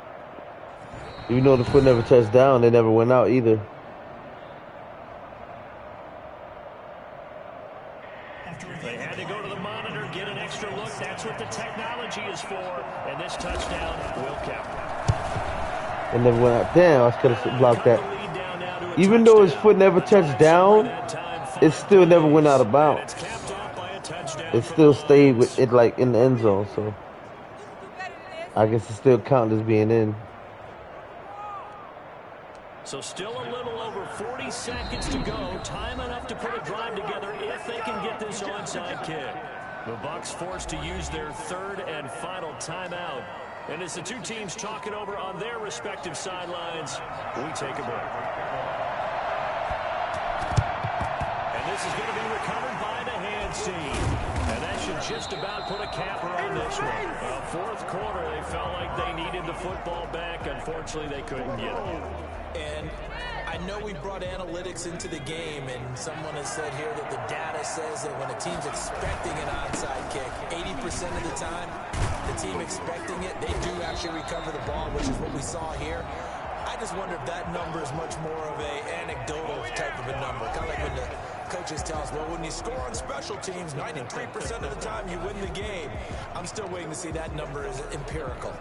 Even though the foot never touched down, they never went out either. They had to go to the monitor, get an extra look. That's what the technology is for. And this touchdown will count. It never went out. Damn, I could have blocked that. Even though his foot never touched down, it still never went out of bounds. It still stayed with it like in the end zone, so I guess it still counted as being in. So still a little over 40 seconds to go. Time enough to put a drive together if they can get this onside kick. The Bucs forced to use their third and final timeout. And as the two teams talk it over on their respective sidelines, we take a break. And this is going to be recovered by the hands team. And that should just about put a capper on this one. Fourth quarter, they felt like they needed the football back. Unfortunately, they couldn't get it. And I know we brought analytics into the game, and someone has said here that the data says that when a team's expecting an onside kick, 80% of the time, the team expecting it, they do actually recover the ball, which is what we saw here. I just wonder if that number is much more of an anecdotal type of a number. Kind of like when the coaches tell us, well, when you score on special teams, 93% of the time you win the game. I'm still waiting to see that number is empirical.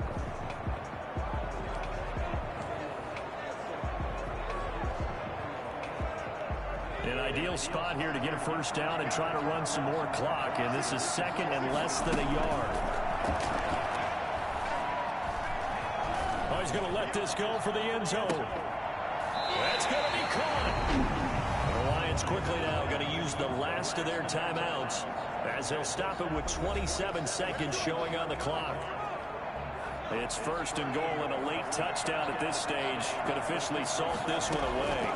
An ideal spot here to get a first down and try to run some more clock. And this is second and less than a yard. Oh, he's going to let this go for the end zone. That's going to be caught. The Lions quickly now going to use the last of their timeouts as they'll stop it with 27 seconds showing on the clock. It's first and goal, and a late touchdown at this stage could officially salt this one away.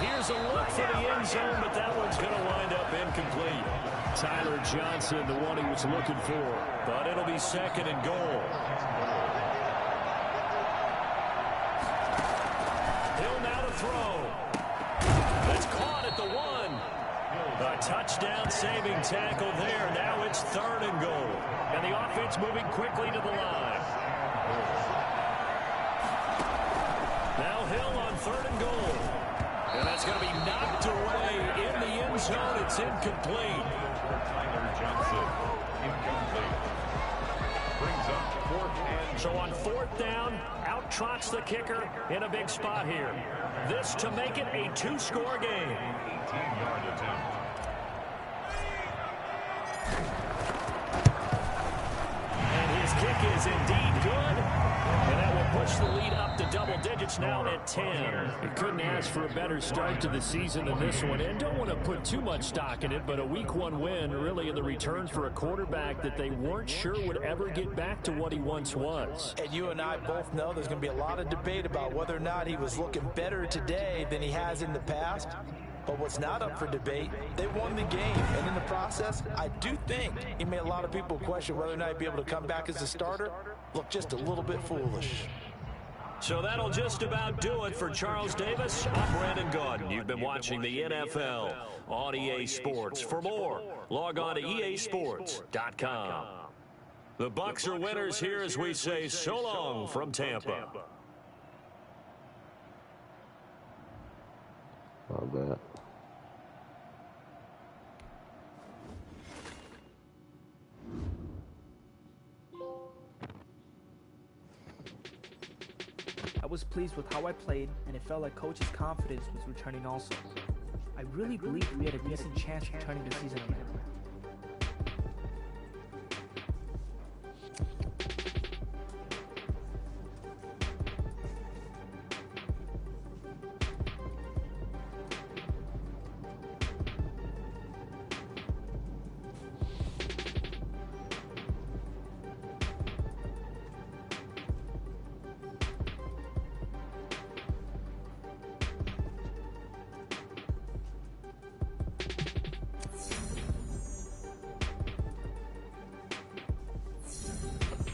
Here's a look for the end zone, but that one's going to wind up incomplete. Tyler Johnson, the one he was looking for. But it'll be second and goal. Hill now to throw. That's caught at the one. A touchdown saving tackle there. Now it's third and goal. And the offense moving quickly to the line. Now Hill on third and goal. And that's going to be knocked away in the end zone. It's incomplete. Tyler Johnson, incomplete. Brings up fourth and... So on fourth down, out trots the kicker in a big spot here. This to make it a two-score game. 18-yard attempt. And his kick is indeed good. And that will push the lead up to double digits now at 10. You couldn't ask for a better start to the season than this one. And don't want to put too much stock in it, but a week one win really in the return for a quarterback that they weren't sure would ever get back to what he once was. And you and I both know there's going to be a lot of debate about whether or not he was looking better today than he has in the past. But what's not up for debate, they won the game. And in the process, I do think he made a lot of people question whether or not he'd be able to come back as a starter. Look just a little bit foolish. So that'll just about do it for Charles Davis. I'm Brandon Gaudin. You've been watching the NFL on EA Sports. For more, log on to easports.com. The Bucs are winners here as we say so long from Tampa. Oh, bad. I was pleased with how I played, and it felt like Coach's confidence was returning also. I really believed we had a decent chance of turning the season around.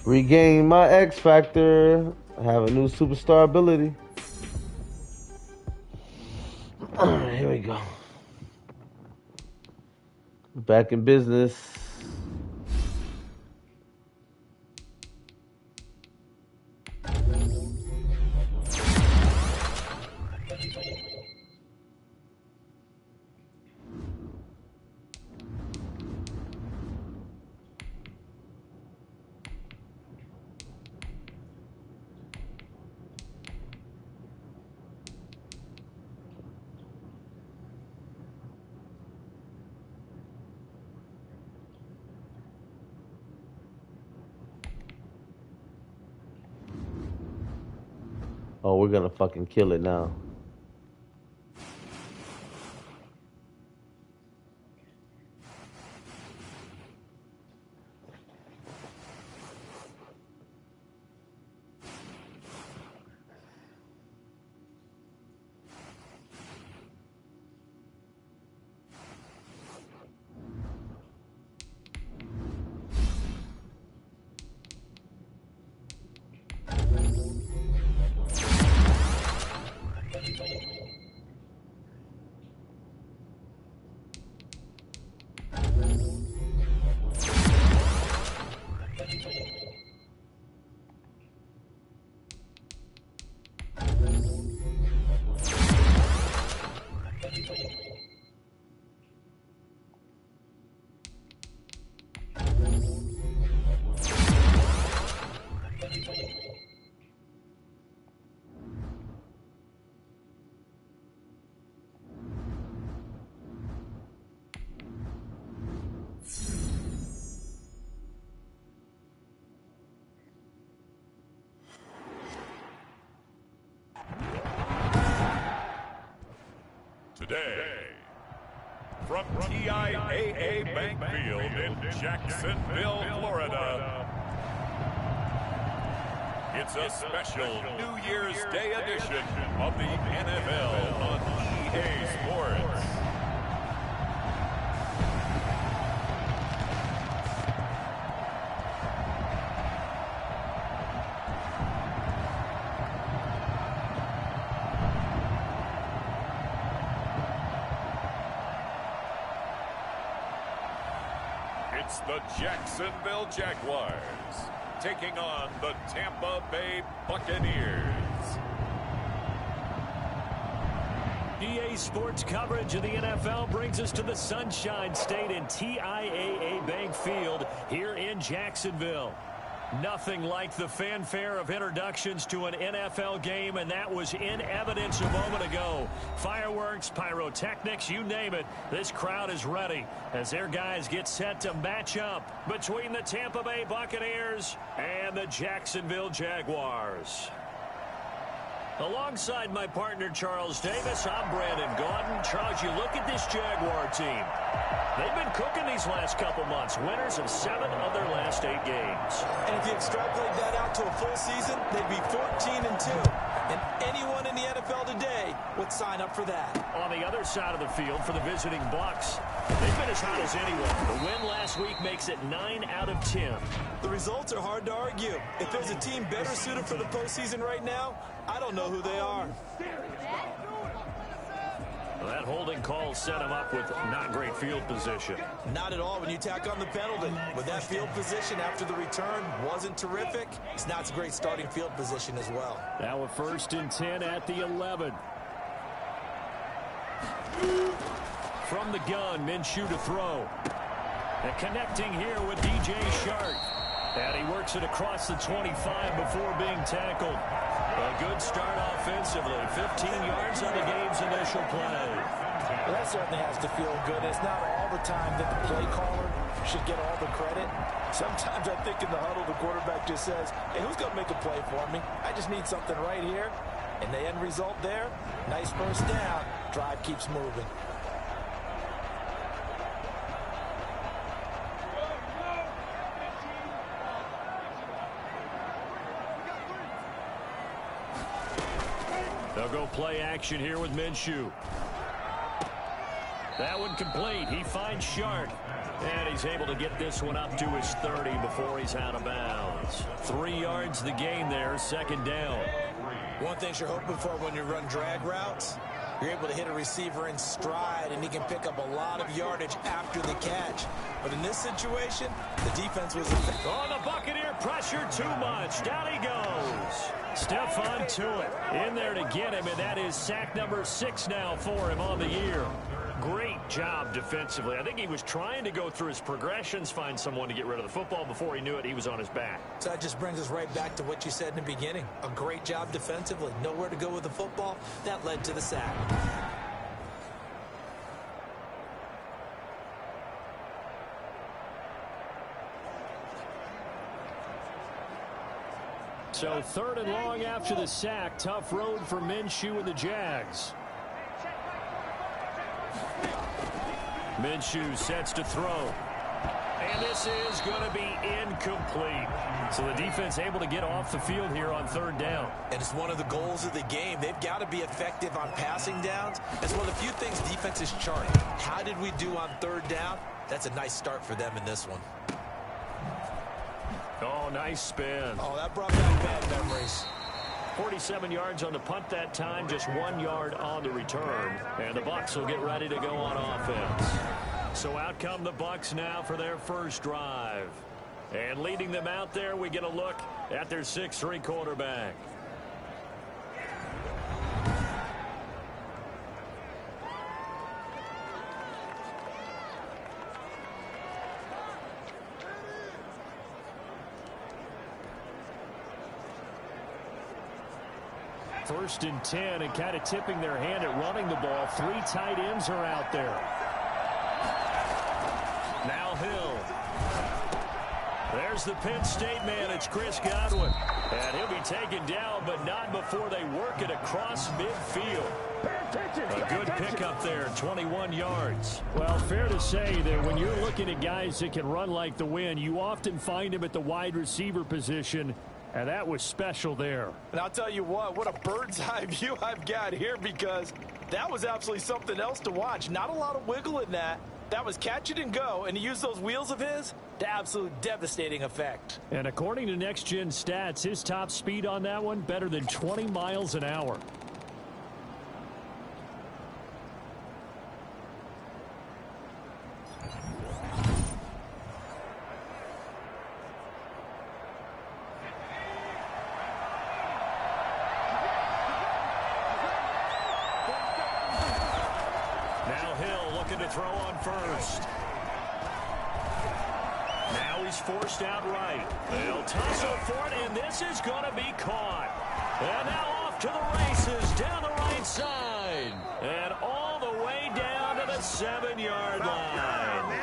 Regain my X Factor. I have a new superstar ability. Here we go. Back in business. we're gonna fucking kill it now. Today, from TIAA Bank Field in Jacksonville, Florida, it's a special New Year's Day edition of the NFL on EA Sports. It's the Jacksonville Jaguars taking on the Tampa Bay Buccaneers. EA Sports coverage of the NFL brings us to the Sunshine State in TIAA Bank Field here in Jacksonville. Nothing like the fanfare of introductions to an NFL game, and that was in evidence a moment ago. Fireworks, pyrotechnics, you name it. This crowd is ready as their guys get set to match up between the Tampa Bay Buccaneers and the Jacksonville Jaguars. Alongside my partner, Charles Davis, I'm Brandon Gaudin. Charles, you look at this Jaguar team. They've been cooking these last couple months. Winners of 7 of their last 8 games. And if you extrapolate that out to a full season, they'd be 14-2. And anyone in the NFL today would sign up for that. On the other side of the field for the visiting Bucs, they've been as hot as anyone. The win last week makes it 9 out of 10. The results are hard to argue. If there's a team better suited for the postseason right now, I don't know who they are. Well, that holding call set him up with not great field position. Not at all when you tack on the penalty. With that field position after the return wasn't terrific, it's not a great starting field position as well. Now a 1st and 10 at the 11. From the gun, Minshew to throw. And connecting here with DJ Shark. And he works it across the 25 before being tackled. A good start offensively. 15 yards on the game's initial play. Well, that certainly has to feel good. It's not all the time that the play caller should get all the credit. Sometimes I think in the huddle, the quarterback just says, hey, who's going to make a play for me? I just need something right here. And the end result there, nice first down. Drive keeps moving. They'll go play action here with Minshew. That one complete. He finds Shark. And he's able to get this one up to his 30 before he's out of bounds. 3 yards the gain there, 2nd down. One thing you're hoping for when you run drag routes, you're able to hit a receiver in stride, and he can pick up a lot of yardage after the catch. But in this situation, the defense was... Oh, the Buccaneer pressure too much. Down he goes. Stephon Tuitt in there to get him, and that is sack number 6 now for him on the year. Great job defensively. I think he was trying to go through his progressions, find someone to get rid of the football. Before he knew it, he was on his back. So that just brings us right back to what you said in the beginning. A great job defensively. Nowhere to go with the football. That led to the sack. So 3rd and long after the sack. Tough road for Minshew and the Jags. Minshew sets to throw. And this is going to be incomplete. So the defense able to get off the field here on 3rd down. And it's one of the goals of the game. They've got to be effective on passing downs. It's one of the few things defenses chart. How did we do on 3rd down? That's a nice start for them in this one. Oh, nice spin. Oh, that brought back bad memories. 47 yards on the punt that time, just 1 yard on the return. And the Bucs will get ready to go on offense. So out come the Bucs now for their first drive. And leading them out there, we get a look at their 6'3" quarterback. First and 10, and kind of tipping their hand at running the ball. 3 tight ends are out there. Now Hill. There's the Penn State man. It's Chris Godwin. And he'll be taken down, but not before they work it across midfield. A good pickup there, 21 yards. Well, fair to say that when you're looking at guys that can run like the wind, you often find them at the wide receiver position. And that was special there. And I'll tell you what a bird's eye view I've got here, because that was absolutely something else to watch. Not a lot of wiggle in that. That was catch it and go, and he used those wheels of his to absolute devastating effect. And according to Next Gen Stats, his top speed on that one, better than 20 miles an hour. Throw on first. Now he's forced out right. They'll tussle for it, and this is going to be caught. And now off to the races down the right side. And all the way down to the 7-yard line.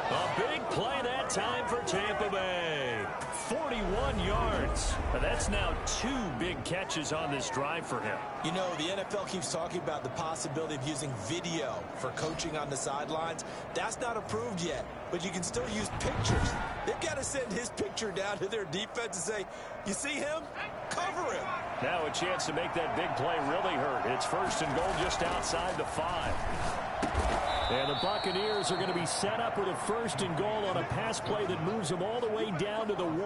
A big play that time for Tampa Bay. 41 yards. That's now 2 big catches on this drive for him. You know, the NFL keeps talking about the possibility of using video for coaching on the sidelines. That's not approved yet, but you can still use pictures. They've got to send his picture down to their defense and say, you see him? Cover him. Now a chance to make that big play really hurt. It's 1st and goal just outside the 5. And the Buccaneers are going to be set up with a 1st and goal on a pass play that moves them all the way down to the 1.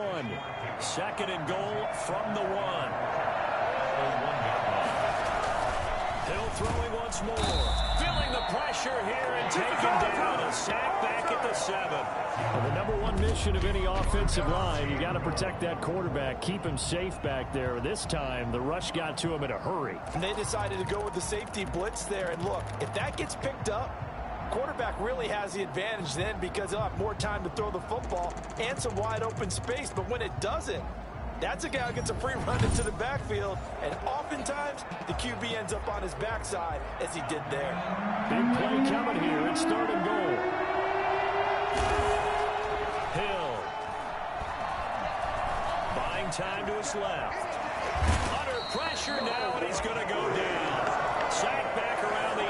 2nd and goal from the 1. Hill throwing once more. Feeling the pressure here and taken down. A sack back at the 7. And the number 1 mission of any offensive line, you got to protect that quarterback, keep him safe back there. This time, the rush got to him in a hurry. And they decided to go with the safety blitz there. And look, if that gets picked up, quarterback really has the advantage then, because he'll have more time to throw the football and some wide open space. But when it doesn't, that's a guy who gets a free run into the backfield, and oftentimes the QB ends up on his backside, as he did there. Big play coming here. It's 3rd and goal. Hill buying time to his left. Under pressure now, and he's going to go down. Sack back around the 8.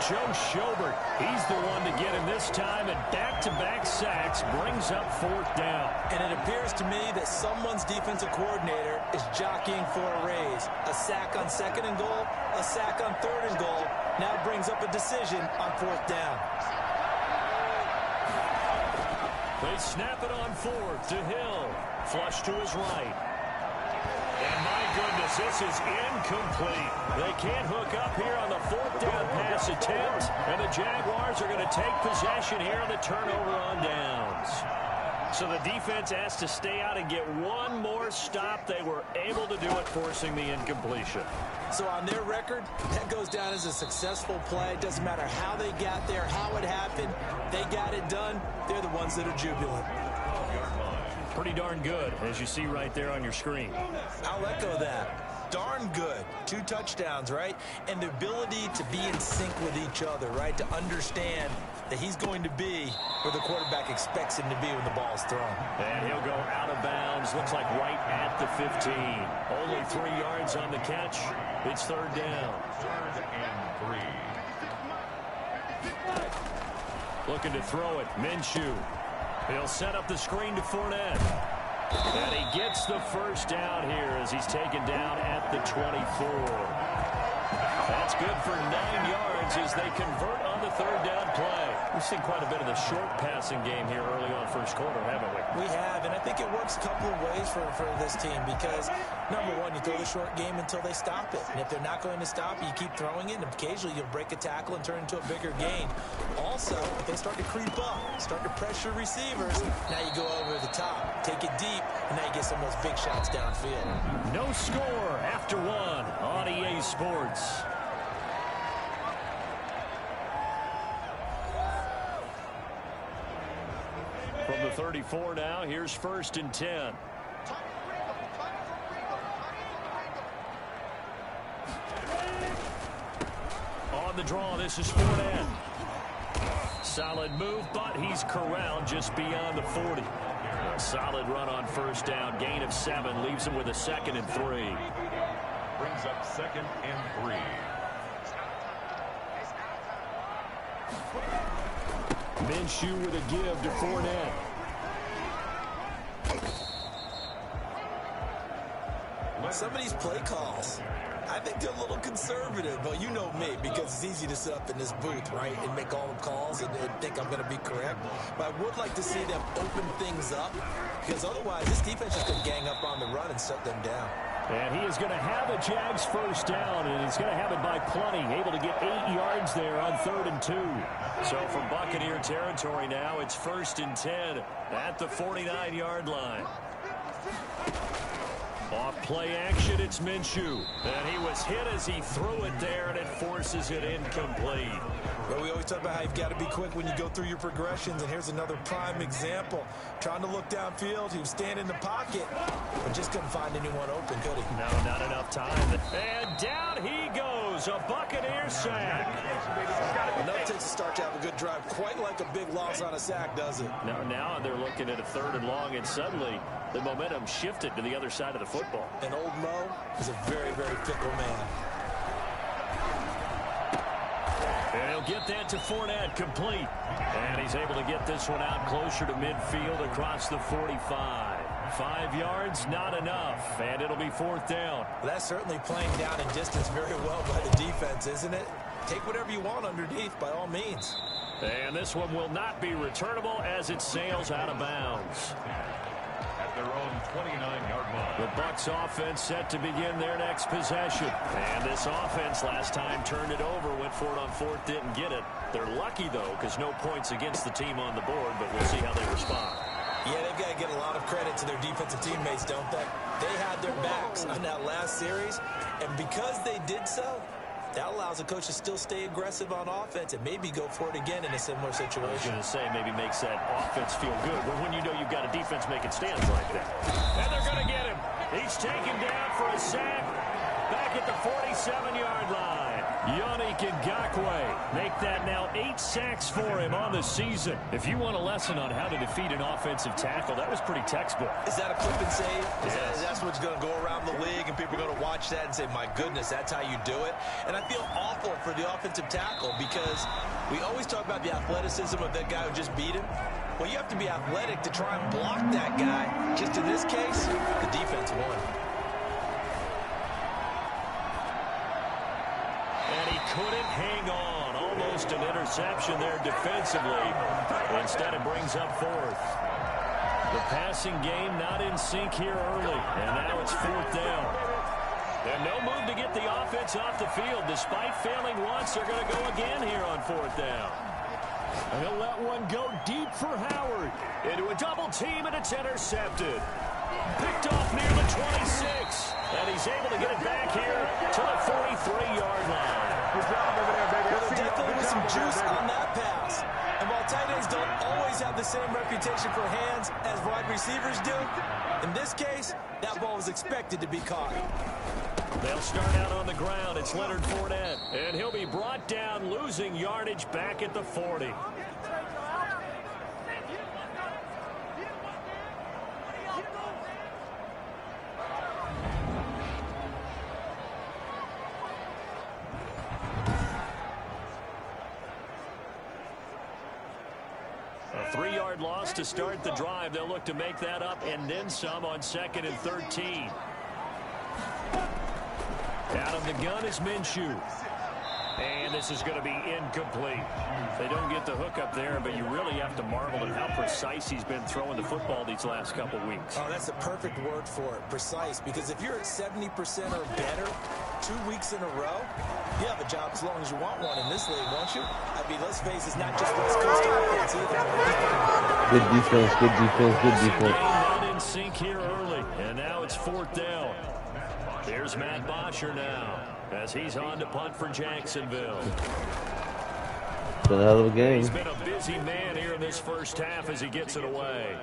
Joe Schobert, he's the one to get him this time, and back-to-back sacks brings up 4th down. And it appears to me that someone's defensive coordinator is jockeying for a raise. A sack on 2nd and goal, a sack on 3rd and goal, now brings up a decision on 4th down. They snap it on 4th to Hill. Flush to his right. And my goodness, this is incomplete. They can't hook up here on the 4th down pass attempt. And the Jaguars are going to take possession here on the turnover on downs. So the defense has to stay out and get one more stop. They were able to do it, forcing the incompletion. So on their record, that goes down as a successful play. Doesn't matter how they got there, how it happened. They got it done. They're the ones that are jubilant. Pretty darn good, as you see right there on your screen. I'll echo that. darn good. 2 touchdowns, right? And the ability to be in sync with each other, right? To understand that he's going to be where the quarterback expects him to be when the ball is thrown. And he'll go out of bounds. Looks like right at the 15. Only 3 yards on the catch. It's 3rd down. 3rd and 3. Looking to throw it. Minshew. He'll set up the screen to Fournette. And he gets the first down here as he's taken down at the 24. That's good for 9 yards as they convert on the 3rd down play. We've seen quite a bit of the short passing game here early on first quarter, haven't we? We have, and I think it works a couple of ways for this team because, number one, you throw the short game until they stop it. And if they're not going to stop it, you keep throwing it, and occasionally you'll break a tackle and turn it into a bigger gain. Also, if they start to creep up, start to pressure receivers, now you go over the top, take it deep, and now you get some of those big shots downfield. No score after 1 on EA Sports. From the 34 now, here's 1st and 10. On the draw, this is Fournette. Solid move, but he's corralled just beyond the 40. A solid run on 1st down. Gain of 7 leaves him with a 2nd and 3. Brings up 2nd and 3. Minshew with a give to Fournette. Some of these play calls, I think they're a little conservative, but you know me, because it's easy to sit up in this booth, right, and make all the calls and think I'm going to be correct. But I would like to see them open things up, because otherwise this defense is going to gang up on the run and shut them down. And he is going to have a Jags first down, and he's going to have it by plenty. Able to get 8 yards there on 3rd and 2. So from Buccaneer territory now, it's 1st and 10 at the 49-yard line. Off play action, it's Minshew. And he was hit as he threw it there, and it forces it incomplete. Well, we always talk about how you've got to be quick when you go through your progressions, and here's another prime example. Trying to look downfield, he was standing in the pocket, but just couldn't find anyone open, could he? No, not enough time. And down he goes, a Buccaneer sack. No, it takes a start to have a good drive, quite like a big loss on a sack, does it? Now they're looking at a 3rd and long, and suddenly the momentum shifted to the other side of the football. And old Mo is a very, very fickle man. And he'll get that to Fournette, complete. And he's able to get this one out closer to midfield across the 45. 5 yards, not enough, and it'll be 4th down. Well, that's certainly playing down in distance very well by the defense, isn't it? Take whatever you want underneath, by all means. And this one will not be returnable as it sails out of bounds. At their own 29-yard line. The Bucs offense set to begin their next possession. And this offense last time turned it over, went for it on 4th, didn't get it. They're lucky, though, because no points against the team on the board, but we'll see how they respond. Yeah, they've got to get a lot of credit to their defensive teammates, don't they? They had their backs on that last series, and because they did so, that allows a coach to still stay aggressive on offense and maybe go for it again in a similar situation. I was going to say maybe makes that offense feel good, but when you know you've got a defense making stands like that. And they're going to get him. He's taken down for a sack back at the 47-yard line. Yannick Ngakoue make that now 8 sacks for him on the season. If you want a lesson on how to defeat an offensive tackle, that was pretty textbook. Is that a clip and save? That's what's going to go around the league, and people are going to watch that and say, my goodness, that's how you do it. And I feel awful for the offensive tackle because we always talk about the athleticism of that guy who just beat him. Well, you have to be athletic to try and block that guy. Just in this case, the defense won. And he couldn't hang on. Almost an interception there defensively. Instead, it brings up 4th. The passing game not in sync here early. And now it's 4th down. And no move to get the offense off the field. Despite failing once, they're going to go again here on 4th down. And he'll let one go deep for Howard. Into a double team, and it's intercepted. Picked off near the 26. And he's able to get it back here to the 43-yard line. Good job over there, baby. Well, there definitely was some juice on that pass. And while tight ends don't always have the same reputation for hands as wide receivers do? In this case, that ball was expected to be caught. They'll start out on the ground. It's Leonard Fournette. And he'll be brought down, losing yardage back at the 40. A 3-yard loss to start the drive. They'll look to make that up and then some on 2nd and 13. Out of the gun is Minshew. And this is going to be incomplete. They don't get the hook up there, but you really have to marvel at how precise he's been throwing the football these last couple weeks. Oh, that's the perfect word for it, precise. Because if you're at 70% or better 2 weeks in a row, you have a job as long as you want one in this league, won't you? I mean, let's face it, it's not just West Coast offense either. Good defense, good defense, good defense. Not in sync here early, and now it's 4th down. Here's Matt Bosher now, as he's on to punt for Jacksonville. It's been a hell of a game. He's been a busy man here in this first half as he gets it away.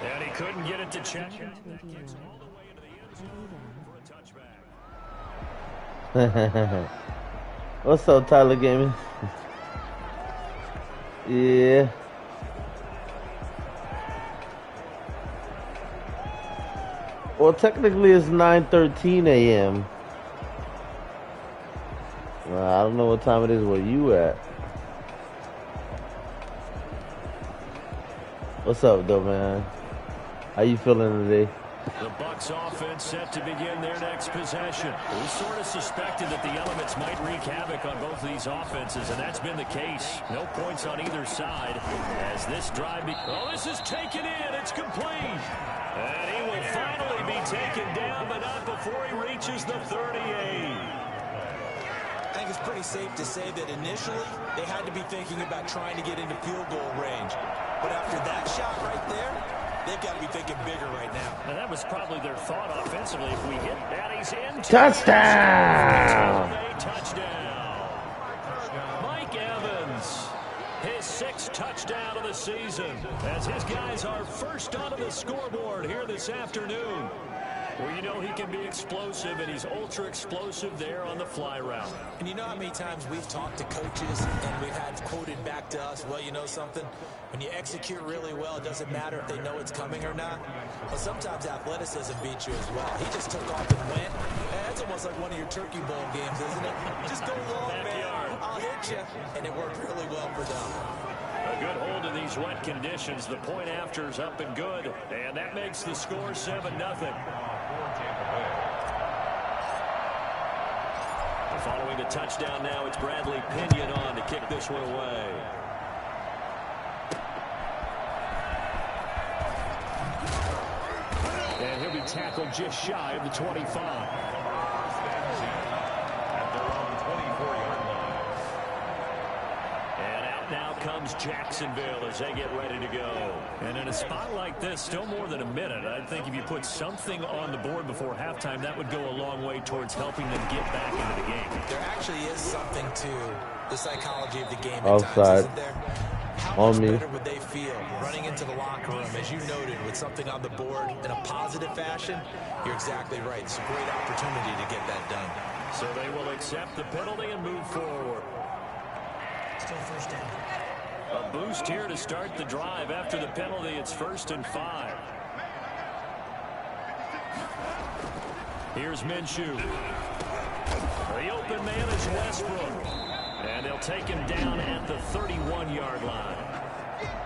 And he couldn't get it to check. That gets it all the way into the end zone for a touchback. What's up, Tyler Gaming? Yeah. Well, technically it's 9:13 a.m. I don't know what time it is where you at. What's up, though, man? How you feeling today? The Bucs offense set to begin their next possession. We sort of suspected that the elements might wreak havoc on both of these offenses, and that's been the case. No points on either side as this drive... Oh, this is taken in. It's complete. And he will finally be taken down, but not before he reaches the 38. I think it's pretty safe to say that initially they had to be thinking about trying to get into field goal range. But after that shot right there, they've got to be thinking bigger right now. And that was probably their thought offensively. If we hit that, he's in. Touchdown! Touchdown. Mike Evans, his 6th touchdown of the season, as his guys are first onto the scoreboard here this afternoon. Well, you know he can be explosive, and he's ultra explosive there on the fly route. And you know how many times we've talked to coaches and we've had quoted back to us, well, you know something? When you execute really well, it doesn't matter if they know it's coming or not. Well, sometimes athleticism beats you as well. He just took off and went. That's almost like one of your Turkey Bowl games, isn't it? Just go long, man. I'll hit you. And it worked really well for them. A good hold in these wet conditions. The point after is up and good. And that makes the score 7-0. Following the touchdown now, it's Bradley Pinion on to kick this one away. And he'll be tackled just shy of the 25. At their own 24-yard line. And out now comes Jacksonville as they get ready to go. And in a spot like this, still more than a minute, I think if you put something on the board before halftime, that would go a long way towards helping them get back into the game. There actually is something to the psychology of the game at Outside. times, isn't there? How On much me. better would they feel running into the locker room, as you noted, with something on the board in a positive fashion? You're exactly right. It's a great opportunity to get that done. So they will accept the penalty and move forward. Still first down. A boost here to start the drive. After the penalty, it's 1st and 5. Here's Minshew. The open man is Westbrook. And they'll take him down at the 31-yard line.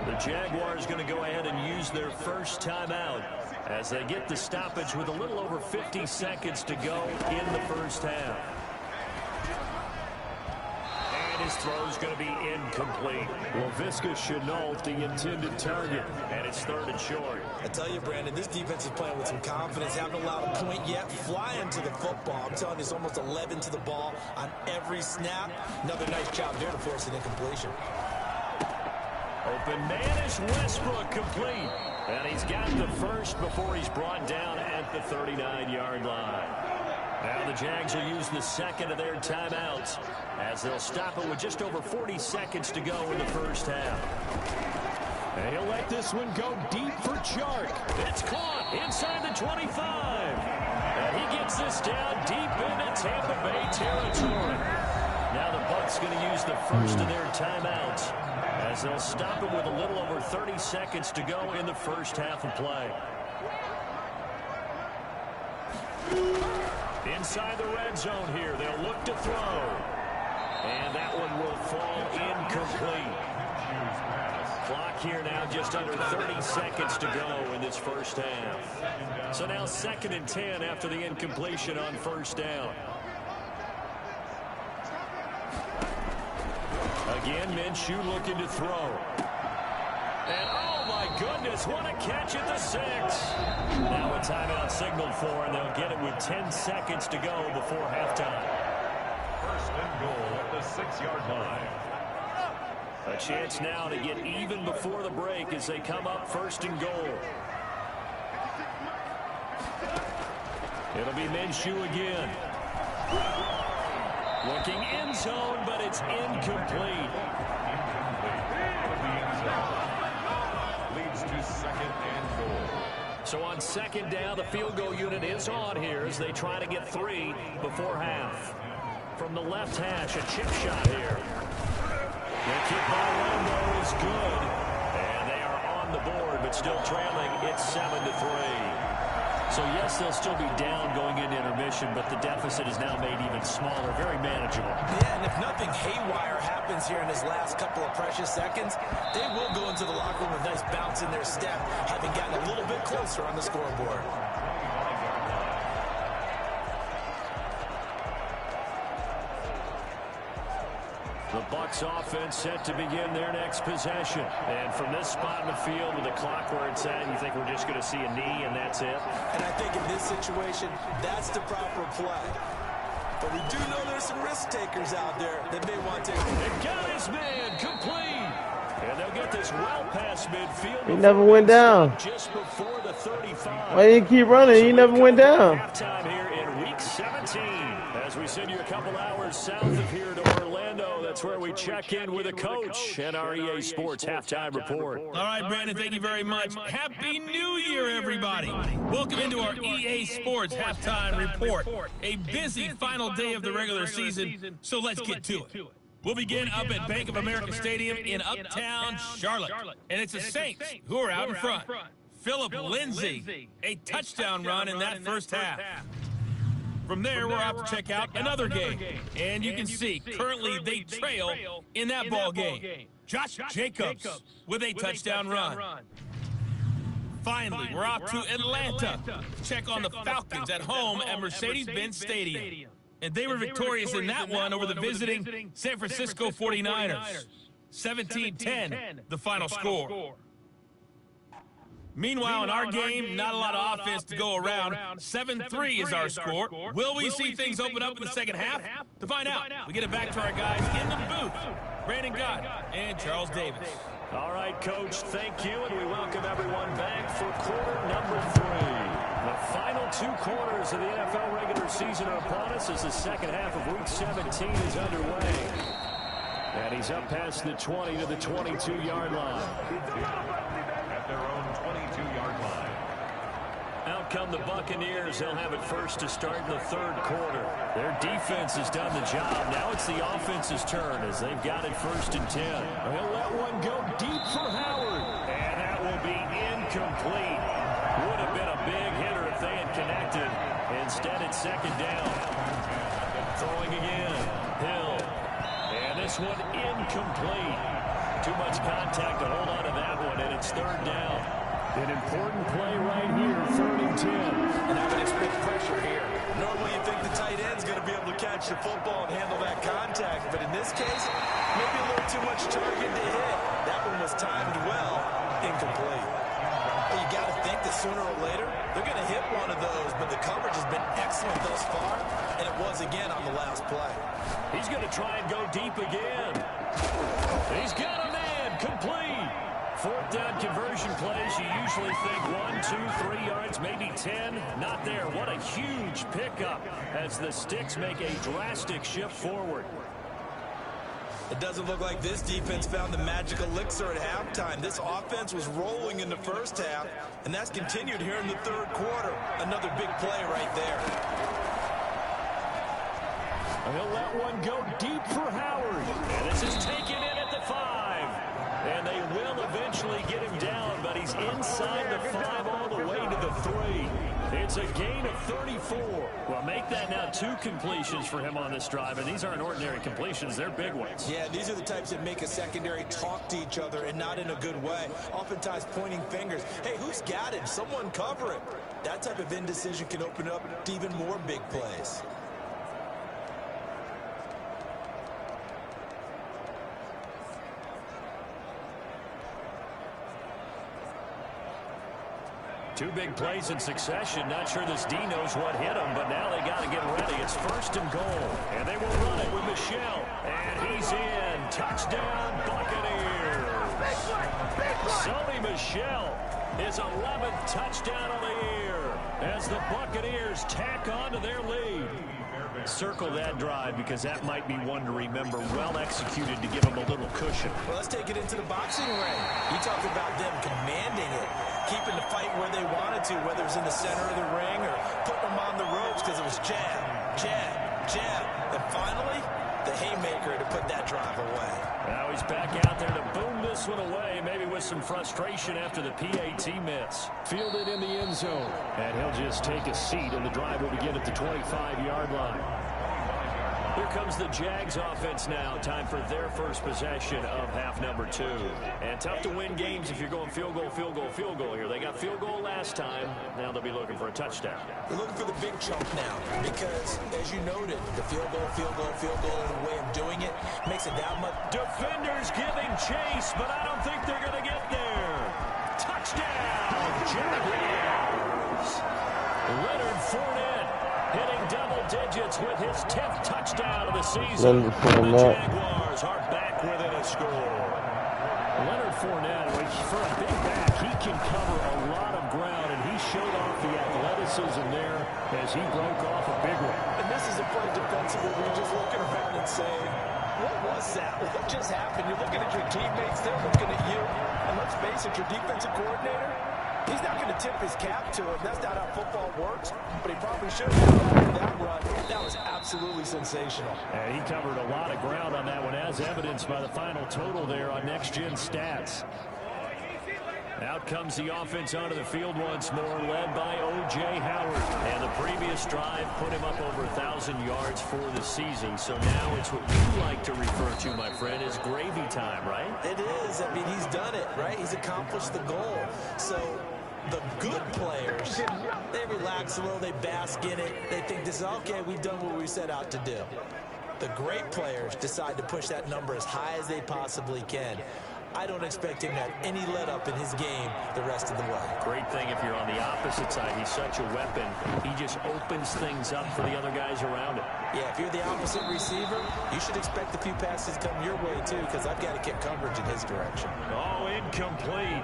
The Jaguars going to go ahead and use their first timeout as they get the stoppage with a little over 50 seconds to go in the first half. And his throw's going to be incomplete. Laviska Shenault, the intended target, and it's 3rd and short. I tell you, Brandon, this defense is playing with some confidence. Haven't allowed a point yet. Flying to the football. I'm telling you, it's almost 11 to the ball on every snap. Another nice job there to force an incompletion. Open man is Westbrook, complete. And he's got the first before he's brought down at the 39-yard line. Now the Jags will use the second of their timeouts as they'll stop it with just over 40 seconds to go in the first half. And he'll let this one go deep for Chark. It's caught inside the 25. And he gets this down deep into Tampa Bay territory. Now the Bucs going to use the first of their timeouts as they'll stop it with a little over 30 seconds to go in the first half of play. Inside the red zone here, they'll look to throw. And that one will fall incomplete. Clock here now just under 30 seconds to go in this first half. So now 2nd and 10 after the incompletion on first down. Again, Minshew looking to throw. And oh my goodness, what a catch at the 6. Now a timeout signaled for, and they'll get it with 10 seconds to go before halftime. First and goal at the 6-yard line. A chance now to get even before the break as they come up 1st and goal. It'll be Minshew again. Looking end zone, but it's incomplete. Leads to 2nd and goal. So on 2nd down, the field goal unit is on here as they try to get 3 before half. From the left hash, a chip shot here. The kick by Lambo is good. And they are on the board, but still trailing. It's 7-3. So, yes, they'll still be down going into intermission, but the deficit is now made even smaller, very manageable. Yeah, and if nothing haywire happens here in his last couple of precious seconds, they will go into the locker room with a nice bounce in their step, having gotten a little bit closer on the scoreboard. The Bucs offense set to begin their next possession. And from this spot in the field with the clock where it's at, you think we're just going to see a knee and that's it? And I think in this situation, that's the proper play. But we do know there's some risk takers out there that may want to. And got his man complete. And they'll get this well past midfield. He never went down. Just before the 35. Why didn't he keep running? He never went down. Halftime here in week 17. As we send you a couple hours south of here to Orlando, that's where we check in with a coach and our EA Sports halftime report. All right, Brandon, thank you very much. Happy New Year, everybody. Welcome into our EA Sports halftime report. A busy final day of the regular season, so let's get to it. We'll begin up at Bank of America Stadium in Uptown Charlotte. And it's the Saints who are out in front. Phillip Lindsay, a touchdown run in that first half. From there, we're off to check out another game. And you can see, currently they trail in that ball game. Josh Jacobs with a touchdown run. Finally, we're off to Atlanta to check on the Falcons at home at Mercedes-Benz Stadium. And they were victorious in that one over the visiting San Francisco 49ers. 17-10, the final score. Meanwhile, in our game, not a lot of offense to go around. 7-3 is our score. Will we see things open up in the second half? To find out, we get it back to our guys in the booth, Brandon Gott and Charles Davis. All right, Coach, thank you, and we welcome everyone back for quarter number 3. The final 2 quarters of the NFL regular season are upon us as the second half of Week 17 is underway. And he's up past the 20 to the 22-yard line. At their own 22-yard line. Out come the Buccaneers. They'll have it first to start in the 3rd quarter. Their defense has done the job. Now it's the offense's turn as they've got it 1st and 10. He'll let one go deep for Howard. And that will be incomplete. Would have been a big hitter if they had connected. Instead, it's 2nd down. Throwing again. Hill. And this one incomplete. Too much contact to hold on to that one, and it's 3rd down. An important play right here, 3rd and 10. And I would expect pressure here. Normally you think the tight end's going to be able to catch the football and handle that contact, but in this case, maybe a little too much target to hit. That one was timed well, incomplete. But you got to think that sooner or later, they're going to hit one of those, but the coverage has been excellent thus far, and it was again on the last play. He's going to try and go deep again. He's got a man complete. Fourth down conversion plays, you usually think 1, 2, 3 yards, maybe 10. Not there. What a huge pickup as the Sticks make a drastic shift forward. It doesn't look like this defense found the magic elixir at halftime. This offense was rolling in the first half, and that's continued here in the third quarter. Another big play right there. He'll let one go deep for Howard. And this is taken in at the 5. And they will eventually get him down, but he's inside the 5 all the way to the 3. It's a gain of 34. Well, make that now 2 completions for him on this drive, and these aren't ordinary completions. They're big ones. Yeah, these are the types that make a secondary talk to each other and not in a good way. Oftentimes pointing fingers. Hey, who's got it? Someone cover it. That type of indecision can open up to even more big plays. Two big plays in succession. Not sure this D knows what hit him, but now they got to get ready. It's 1st and goal, and they will run it with Michel. And he's in. Touchdown, Buccaneers. Sony Michel, his 11th touchdown of the year as the Buccaneers tack on to their lead. Circle that drive because that might be one to remember. Well executed to give them a little cushion. Well, let's take it into the boxing ring. You talked about them commanding it, keeping the fight where they wanted to, whether it's in the center of the ring or putting them on the ropes because it was jab, jab, jab. And finally, the haymaker to put that drive away. Now he's back out there to boom this one away, maybe with some frustration after the PAT miss. Fielded in the end zone. And he'll just take a seat, and the drive will begin at the 25-yard line. Here comes the Jags offense now. Time for their first possession of half number 2. And tough to win games if you're going field goal, field goal, field goal here. They got field goal last time. Now they'll be looking for a touchdown. They're looking for the big chunk now because, as you noted, the field goal, field goal, field goal, and the way of doing it makes it that much. Defenders giving chase, but I don't think they're going to get there. Touchdown, Jaguars. Leonard Fournette hitting double digits with his 10th touchdown of the season. The Jaguars are back within a score. Leonard Fournette, for a big back, he can cover a lot of ground, and he showed off the athleticism there as he broke off a big one. And this is a play defensively where you're just looking around and saying, what was that? What just happened? You're looking at your teammates, they're looking at you. And let's face it, your defensive coordinator, he's not going to tip his cap to him. That's not how football works, but he probably should have that run. That was absolutely sensational. And he covered a lot of ground on that one, as evidenced by the final total there on Next Gen Stats. Out comes the offense onto the field once more, led by O.J. Howard. And the previous drive put him up over 1,000 yards for the season. So now it's what you like to refer to, my friend, as gravy time, right? It is. I mean, he's done it, right? He's accomplished the goal. So the good players, they relax a little, they bask in it. They think this is, okay, we've done what we set out to do. The great players decide to push that number as high as they possibly can. I don't expect him to have any let-up in his game the rest of the way. Great thing if you're on the opposite side. He's such a weapon. He just opens things up for the other guys around him. Yeah, if you're the opposite receiver, you should expect a few passes come your way, too, because I've got to get coverage in his direction. Oh, incomplete.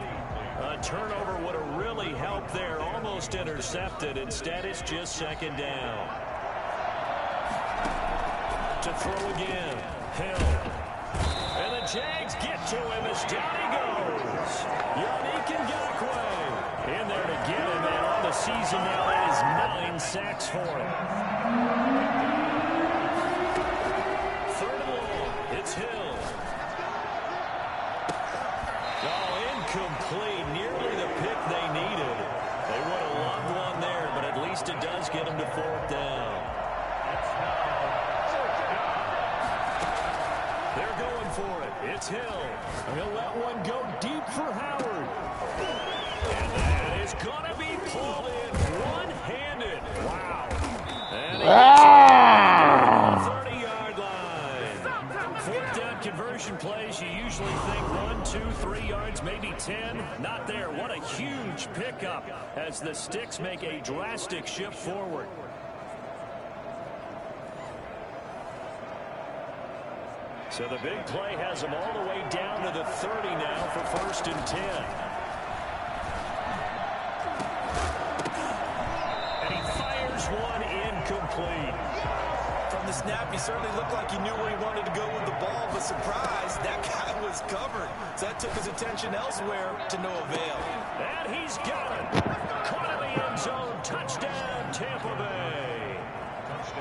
A turnover would have really helped there. Almost intercepted. Instead, it's just 2nd down. To throw again. Hill. And the Jags get to him as down he goes. Yannick Ngakoue in there to get him. And on the season now, that is 9 sacks for him. 3rd and long. It's Hill. Oh, incomplete. Nearly the pick they needed. They would have loved one there, but at least it does get them to 4th down. They're going for it. It's Hill. He'll let one go deep for Howard. And that is going to be pulled in one-handed. Wow. And it's 30-yard line. 4th down conversion plays. You usually think 1, 2, 3 yards, maybe 10. Not there. What a huge pickup as the Sticks make a drastic shift forward. So the big play has him all the way down to the 30 now for 1st and 10. And he fires one incomplete. From the snap, he certainly looked like he knew where he wanted to go with the ball, but surprise, that guy was covered. So that took his attention elsewhere to no avail. And he's got it. Caught in the end zone. Touchdown, Tampa Bay.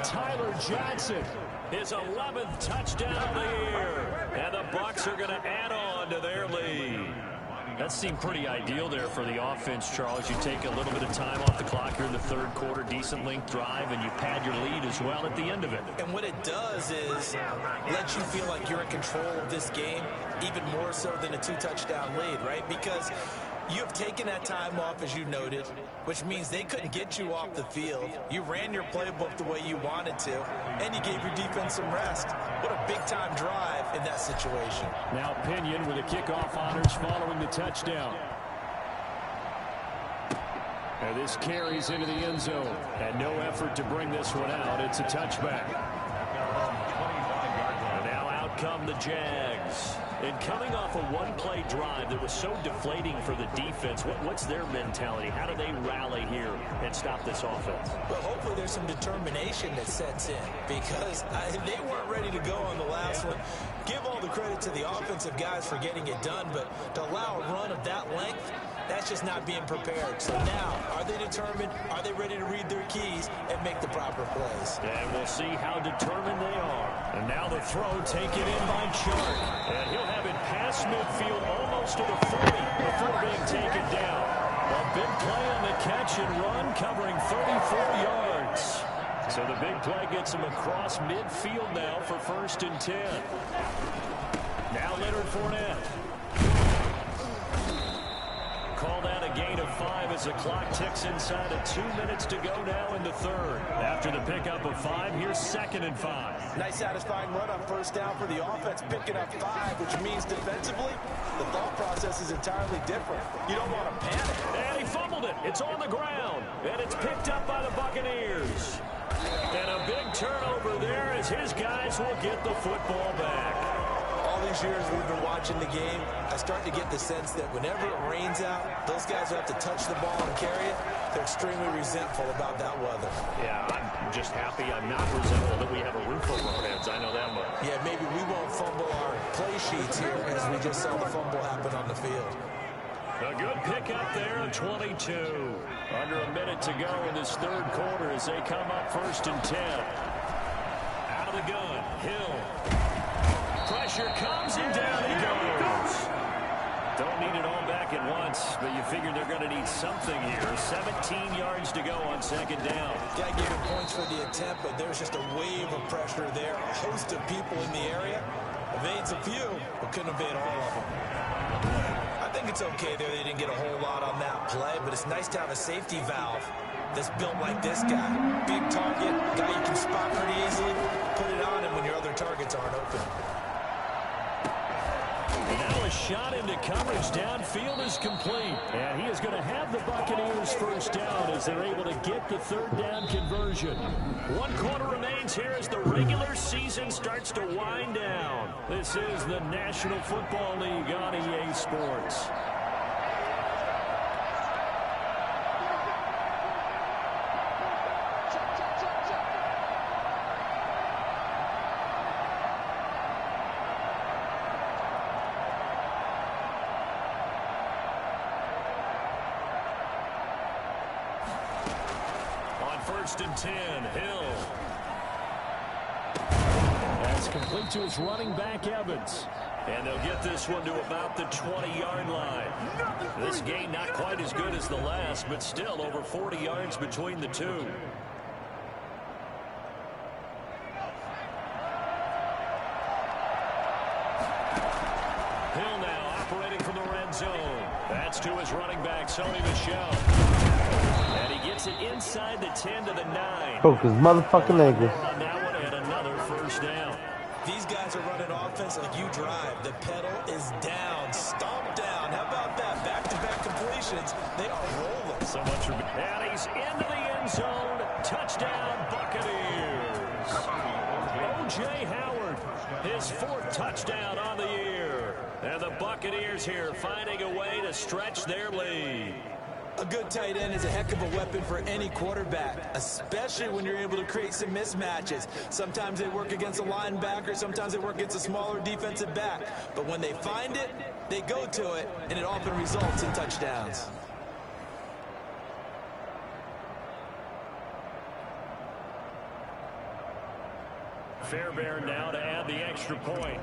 Tyler Johnson, his 11th touchdown of the year. And the Bucs are going to add on to their lead. That seemed pretty ideal there for the offense, Charles. You take a little bit of time off the clock here in the 3rd quarter, decent length drive, and you pad your lead as well at the end of it. And what it does is let you feel like you're in control of this game, even more so than a 2-touchdown lead, right? Because you have taken that time off, as you noted, which means they couldn't get you off the field. You ran your playbook the way you wanted to, and you gave your defense some rest. What a big-time drive in that situation. Now Pinion with the kickoff honors following the touchdown. And this carries into the end zone. And no effort to bring this one out. It's a touchback. And now out come the Jags. And coming off a one-play drive that was so deflating for the defense, what's their mentality? How do they rally here and stop this offense? Well, hopefully there's some determination that sets in, because they weren't ready to go on the last one. Give all the credit to the offensive guys for getting it done, but to allow a run of that length, that's just not being prepared. So now, are they determined? Are they ready to read their keys and make the proper plays? And we'll see how determined they are. And now the throw taken in by Chart. And he'll have it past midfield almost to the 40 before being taken down. A big play on the catch and run, covering 34 yards. So the big play gets him across midfield now for 1st and 10. Now Leonard Fournette. Call that a gain of 5 as the clock ticks inside of 2 minutes to go now in the 3rd. After the pickup of 5, here's 2nd and 5. Nice satisfying run on 1st down for the offense, picking up 5, which means defensively, the thought process is entirely different. You don't want to panic. And he fumbled it. It's on the ground. And it's picked up by the Buccaneers. And a big turnover there as his guys will get the football back. All these years we've been watching the game, I start to get the sense that whenever it rains out, those guys who have to touch the ball and carry it, they're extremely resentful about that weather. Yeah, I'm just happy I'm not resentful that we have a roof over our heads. I know that much. Yeah, maybe we won't fumble our play sheets here as we just saw the fumble happen on the field. A good pickup there at 22. Under a minute to go in this 3rd quarter as they come up 1st and 10. Out of the gun, Hill. Pressure comes and down he goes. Don't need it all back at once, but you figure they're going to need something here. 17 yards to go on 2nd down. Got to give him points for the attempt, but there's just a wave of pressure there. A host of people in the area. Evades a few, but couldn't evade all of them. I think it's okay there. They didn't get a whole lot on that play, but it's nice to have a safety valve that's built like this guy. Big target, guy you can spot pretty easily. Put it on him when your other targets aren't open. Now a shot into coverage downfield is complete. And he is going to have the Buccaneers 1st down as they're able to get the 3rd down conversion. 1 quarter remains here as the regular season starts to wind down. This is the National Football League on EA Sports. On 1st and 10, Hill. That's complete to his running back, Evans. And they'll get this one to about the 20-yard line. This gain not quite as good as the last, but still over 40 yards between the two. Hill now operating from the red zone. That's to his running back, Sony Michel. And he gets it inside the 10 to the 9. Broke his motherfucking ankle. On that one, and another 1st down. These guys are running offense like you drive. The pedal is down, stomp down. How about that? Back-to-back completions. They are rolling. So much for... And he's into the end zone. Touchdown, Buccaneers. O.J. Howard His 4th touchdown on the year. And the Buccaneers here finding a way to stretch their lead. A good tight end is a heck of a weapon for any quarterback, especially when you're able to create some mismatches. Sometimes they work against a linebacker, sometimes they work against a smaller defensive back. But when they find it, they go to it, and it often results in touchdowns. Fairbairn now to add the extra point.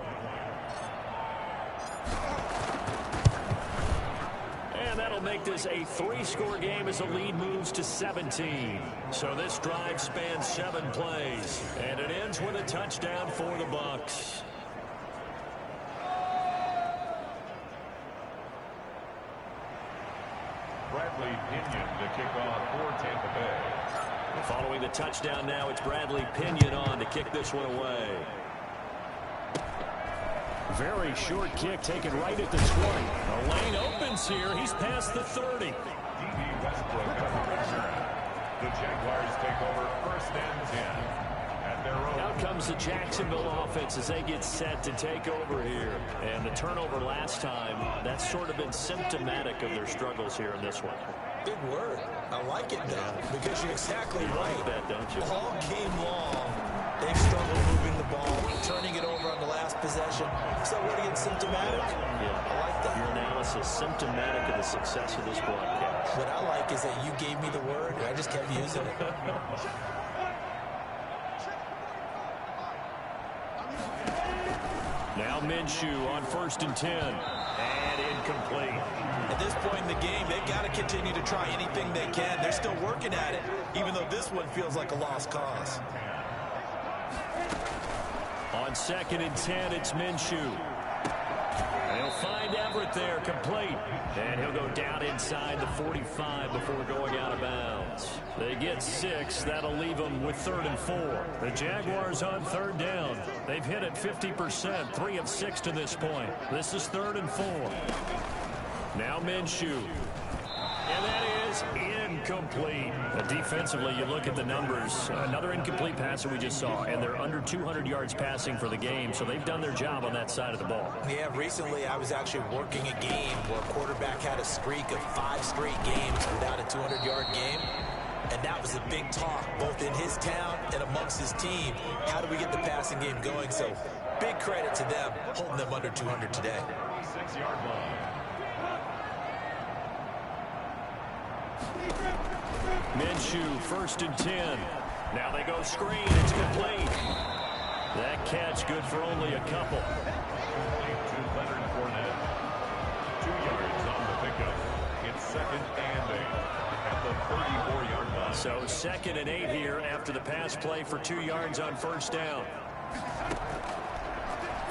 And that'll make this a 3-score game as the lead moves to 17. So this drive spans 7 plays, and it ends with a touchdown for the Bucs. Bradley Pinion to kick off for Tampa Bay. Following the touchdown now, it's Bradley Pinion on to kick this one away. Very short kick taken right at the 20. The lane opens here. He's past the 30. D.B. Westbrook on the return. The Jaguars take over 1st and 10 at their own. Out comes the Jacksonville offense as they get set to take over here. And the turnover last time, that's sort of been symptomatic of their struggles here in this one. Big word. I like it, though, because you're exactly right. Like that, don't you? All game long, they've struggled moving the ball, turning it over on the last possession. So what against symptomatic? Yeah. I like that. Your analysis symptomatic of the success of this broadcast. What I like is that you gave me the word, and I just kept using it. Now Minshew on 1st and 10. And incomplete. At this point in the game, they've got to continue to try anything they can. They're still working at it, even though this one feels like a lost cause. On 2nd and 10, it's Minshew. They'll find Everett there, complete. And he'll go down inside the 45 before going out of bounds. They get 6. That'll leave them with 3rd and 4. The Jaguars on 3rd down. They've hit it 50%, 3 of 6 to this point. This is 3rd and 4. Now Minshew. And that is incomplete. Defensively, you look at the numbers. Another incomplete pass that we just saw, and they're under 200 yards passing for the game, so they've done their job on that side of the ball. Yeah, recently I was actually working a game where a quarterback had a streak of 5 straight games without a 200-yard game. And that was a big talk, both in his town and amongst his team. How do we get the passing game going? So big credit to them, holding them under 200 today. 6-yard line. Minshew, 1st and 10. Now they go screen. It's complete. That catch good for only a couple. To Leonard Fournette. 2 yards on the pickup. It's 2nd and 8 at the 34-yard line. So 2nd and 8 here after the pass play for 2 yards on 1st down.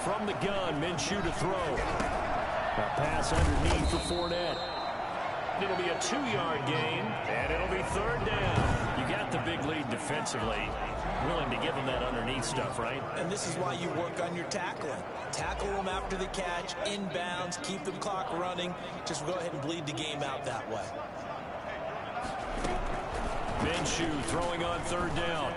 From the gun, Minshew to throw. A pass underneath for Fournette. It'll be a 2-yard gain, and it'll be 3rd down. You got the big lead defensively. Willing to give them that underneath stuff, right? And this is why you work on your tackling. Tackle them after the catch, inbounds, keep the clock running. Just go ahead and bleed the game out that way. Minshew throwing on 3rd down.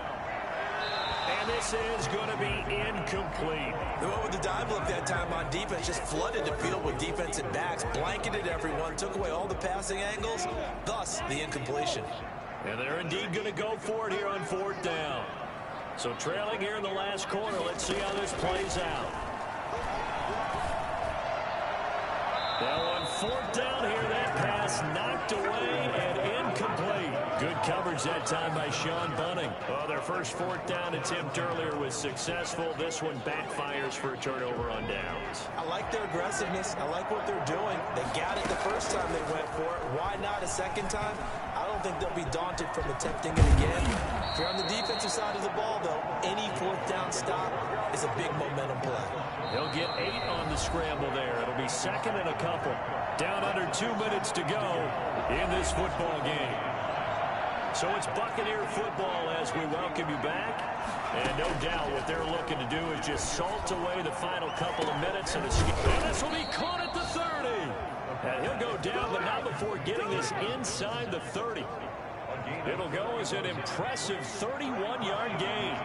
And this is going to be incomplete. They went with the dive look that time on defense, just flooded the field with defensive backs, blanketed everyone, took away all the passing angles, thus the incompletion. And they're indeed going to go for it here on 4th down. So trailing here in the last quarter, let's see how this plays out. Now on 4th down here, that pass knocked away and incomplete. Good coverage that time by Sean Bunting. Well, their first 4th down attempt earlier was successful. This one backfires for a turnover on downs. I like their aggressiveness. I like what they're doing. They got it the first time they went for it. Why not a second time? I don't think they'll be daunted from attempting it again. If you're on the defensive side of the ball, though, any 4th down stop is a big momentum play. They'll get 8 on the scramble there. It'll be 2nd and a couple. Down under 2 minutes to go in this football game. So it's Buccaneer football as we welcome you back. And no doubt what they're looking to do is just salt away the final couple of minutes and escape. And this will be caught at the 30. And he'll go down, but not before getting this inside the 30. It'll go as an impressive 31-yard gain.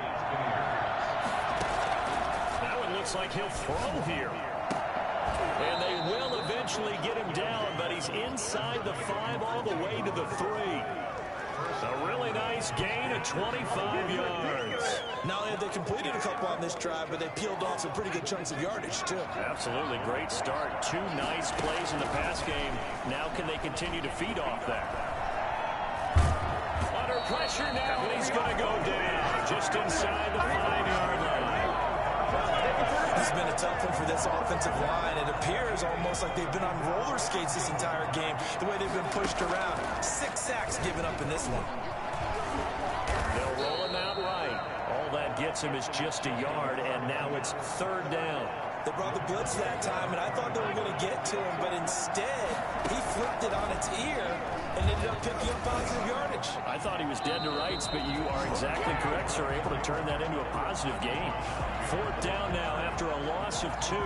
looks like he'll throw here. And they will eventually get him down, but he's inside the 5 all the way to the 3. A really nice gain of 25 yards. Not only have they completed a couple on this drive, but they peeled off some pretty good chunks of yardage, too. Absolutely great start. 2 nice plays in the pass game. Now can they continue to feed off that? Under pressure now, and he's going to go down just inside the 5-yard line. This has been a tough one for this offensive line. It appears almost like they've been on roller skates this entire game, the way they've been pushed around. 6 sacks given up in this one. They'll roll him out right. All that gets him is just a yard, and now it's 3rd down. They brought the blitz that time, and I thought they were going to get to him, but instead, he flipped it on its ear and ended up picking up positive yardage. I thought he was dead to rights, but you are exactly correct, sir. Able to turn that into a positive gain. 4th down now after a loss of 2.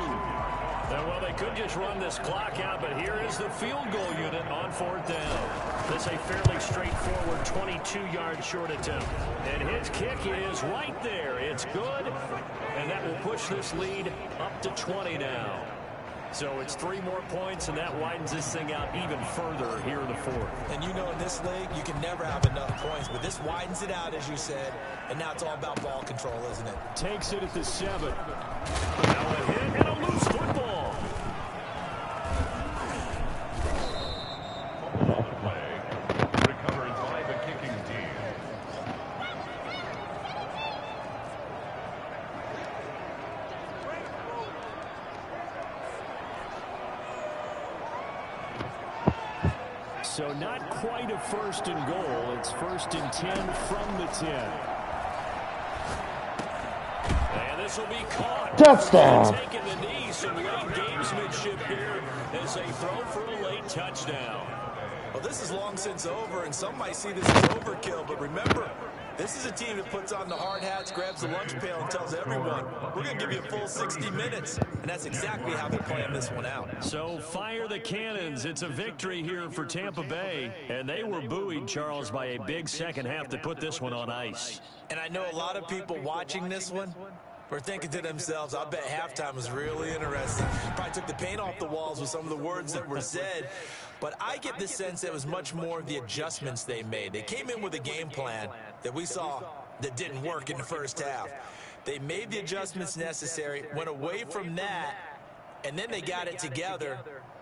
Well, they could just run this clock out, but here is the field goal unit on 4th down. This is a fairly straightforward 22-yard short attempt. And his kick is right there. It's good, and that will push this lead up to 20 now. So it's 3 more points, and that widens this thing out even further here in the 4th. And you know in this league, you can never have enough points, but this widens it out, as you said, and now it's all about ball control, isn't it? Takes it at the 7. Now a hit and a loose football. Recovered by the kicking team. So not quite a 1st and goal. It's 1st and 10 from the 10. And this will be caught. Touchdown. Taking the knee, some late gamesmanship here as they throw for a late touchdown. Well, this is long since over, and some might see this as overkill, but remember, this is a team that puts on the hard hats, grabs the lunch pail, and tells everyone, we're going to give you a full 60 minutes. And that's exactly how they're playing this one out. So fire the cannons. It's a victory here for Tampa Bay. And they were buoyed, Charles, by a big second half to put this one on ice. And I know a lot of people watching this one were thinking to themselves, I bet halftime was really interesting. Probably took the paint off the walls with some of the words that were said. But I get the sense it was much more of the adjustments they made. They came in with a game plan that we saw that didn't work in the first half. They made the adjustments necessary, went away from that, and then they got it together,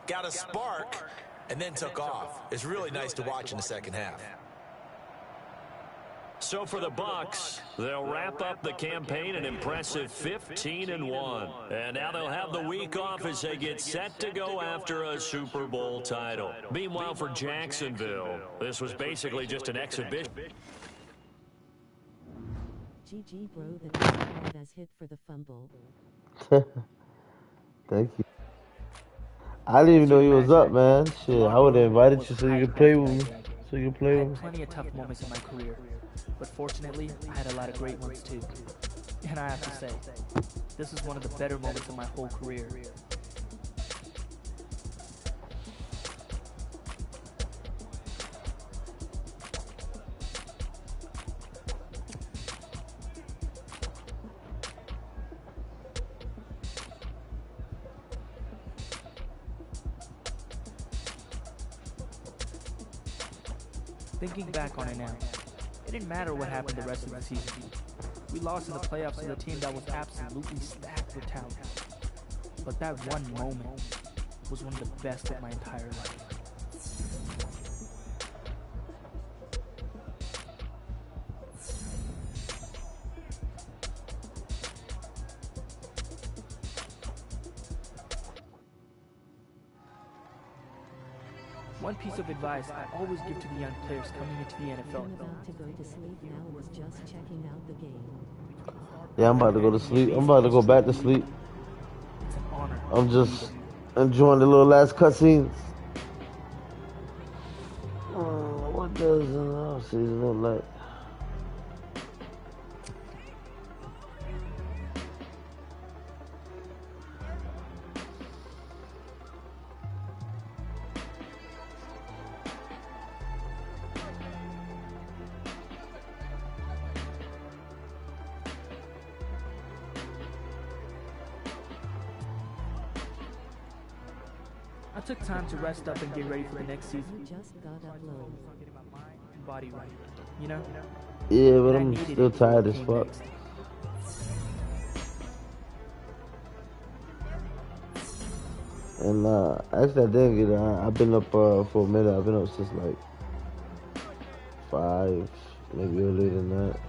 got a spark, and then took off. It's really nice to watch in the second half. So for the Bucs, they'll wrap up the campaign an impressive 15-1. And now they'll have the week off as they get set to go after a Super Bowl title. Meanwhile, for Jacksonville, this was basically just an exhibition. GG bro, the best as hit for the fumble. Thank you. I didn't even know you was up, man. Shit, I would have invited you so you could play with me. So you could play I with had me. plenty of tough moments in my career, but fortunately, I had a lot of great ones too. And I have to say, this is one of the better moments of my whole career. Thinking back on it now, it didn't matter what happened the rest of the season. We lost in the playoffs to a team that was absolutely stacked with talent. But that one moment was one of the best of my entire life. One piece of advice I always give to the young players coming into the NFL. I'm about to go to sleep now, was just checking out the game. Yeah, I'm about to go to sleep. I'm about to go back to sleep. It's an honor. I'm just enjoying the little last cutscenes. What does season look like? I took time to rest up and get ready for the next You season. just got uploaded. Getting my mind and body right, you know? Yeah, but And I I'm needed still it before tired it as came fuck. next. And actually, I didn't get it. I've been up for a minute. I've been up since like 5, maybe earlier than that.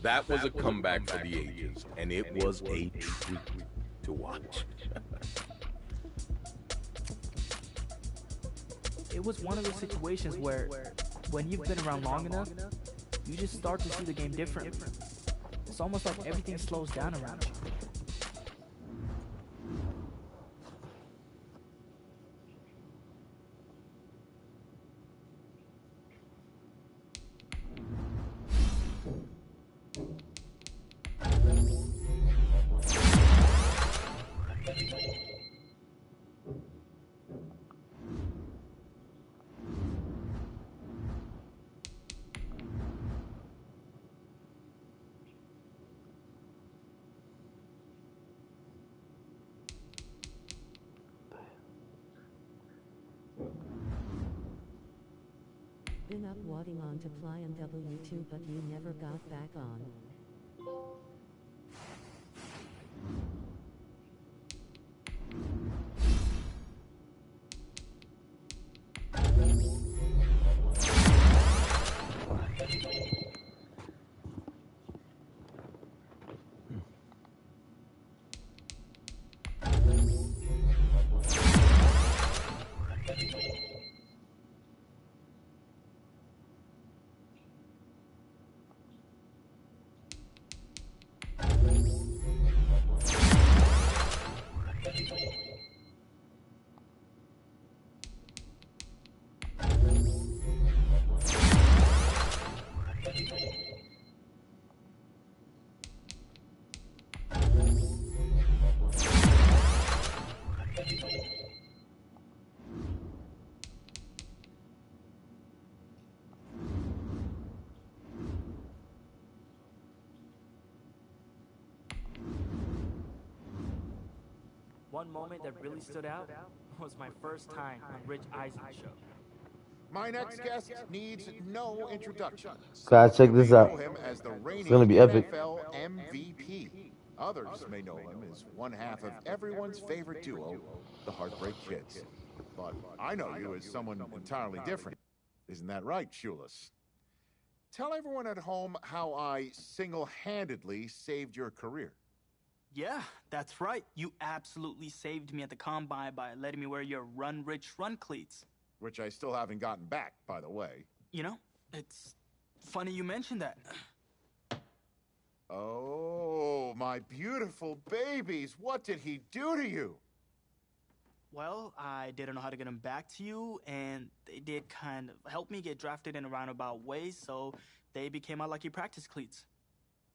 That was a comeback for the ages, and it was a treat to watch. It was one of those situations where, when you've been around long enough, you just start to see the game differently. It's almost like everything slows down around you. Been up wadding on to fly on W2 but you never got back on. One moment that really stood out was my first time on Rich Eisen's show. My next guest needs no introduction. Guys, check You this may out. know him as the It's gonna reigning be epic. NFL MVP. Others may know him as one half of everyone's favorite duo, the Heartbreak Kids. But I know you as someone entirely different. Isn't that right, Shulis? Tell everyone at home how I single-handedly saved your career. Yeah, that's right. You absolutely saved me at the combine by letting me wear your Run Rich Run cleats. Which I still haven't gotten back, by the way. You know, it's funny you mentioned that. Oh, my beautiful babies. What did he do to you? Well, I didn't know how to get them back to you, and they did kind of help me get drafted in a roundabout way, so they became my lucky practice cleats.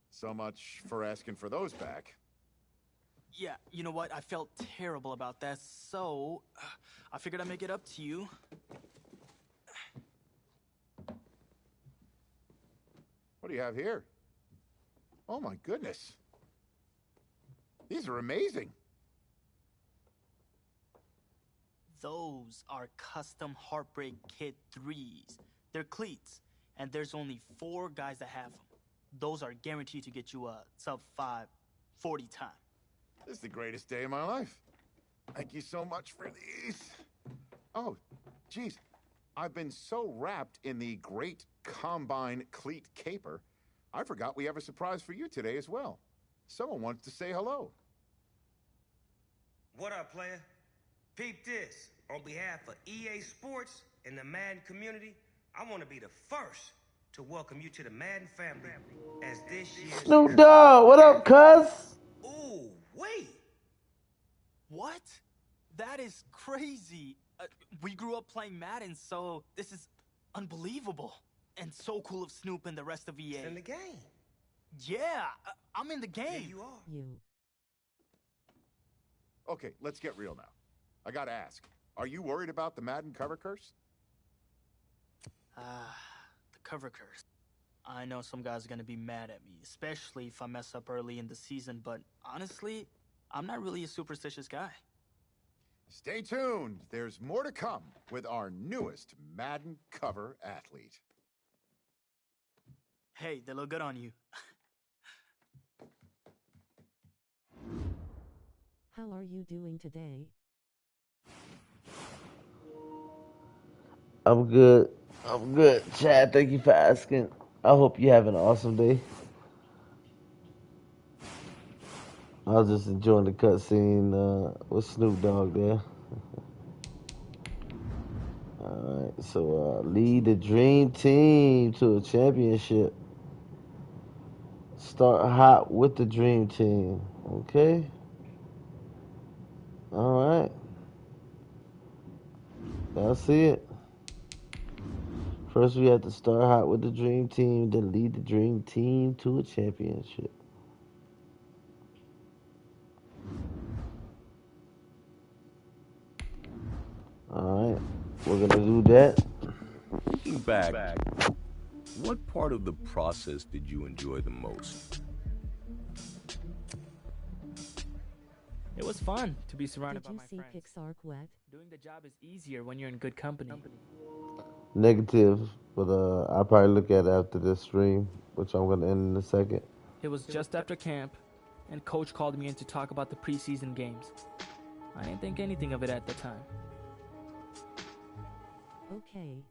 So much for asking for those back. Yeah, you know what? I felt terrible about that, so I figured I'd make it up to you. What do you have here? Oh my goodness. These are amazing. Those are custom Heartbreak Kid 3s. They're cleats, and there's only 4 guys that have them. Those are guaranteed to get you a sub-5 40 time. This is the greatest day of my life. Thank you so much for these. Oh, geez. I've been so wrapped in the great Combine cleat caper, I forgot we have a surprise for you today as well. Someone wants to say hello. What up, player? Peep this. On behalf of EA Sports and the Madden community, I want to be the first to welcome you to the Madden family as this year's... Snoop Dogg, what up, cuz? Ooh, wait. What? That is crazy. We grew up playing Madden, so this is unbelievable. And so cool of Snoop and the rest of EA. It's in the game. Yeah, I'm in the game. Yeah, you are. You. Okay, let's get real now. I gotta ask, are you worried about the Madden cover curse? The cover curse. I know some guys are going to be mad at me, especially if I mess up early in the season, but honestly, I'm not really a superstitious guy. Stay tuned. There's more to come with our newest Madden cover athlete. Hey, they look good on you. How are you doing today? I'm good. I'm good. Chad, thank you for asking. I hope you have an awesome day. I was just enjoying the cutscene with Snoop Dogg there. Alright, so lead the dream team to a championship. Start hot with the dream team. Okay? Alright. I'll see it. First we have to start hot with the dream team, then lead the dream team to a championship. Alright. We're gonna do that. Looking back, what part of the process did you enjoy the most? It was fun to be surrounded by my friends. Did you see Pixar wet? Doing the job is easier when you're in good company. Negative, but I'll probably look at it after this stream, which I'm gonna end in a second. It was just after camp, and Coach called me in to talk about the preseason games. I didn't think anything of it at the time. Okay.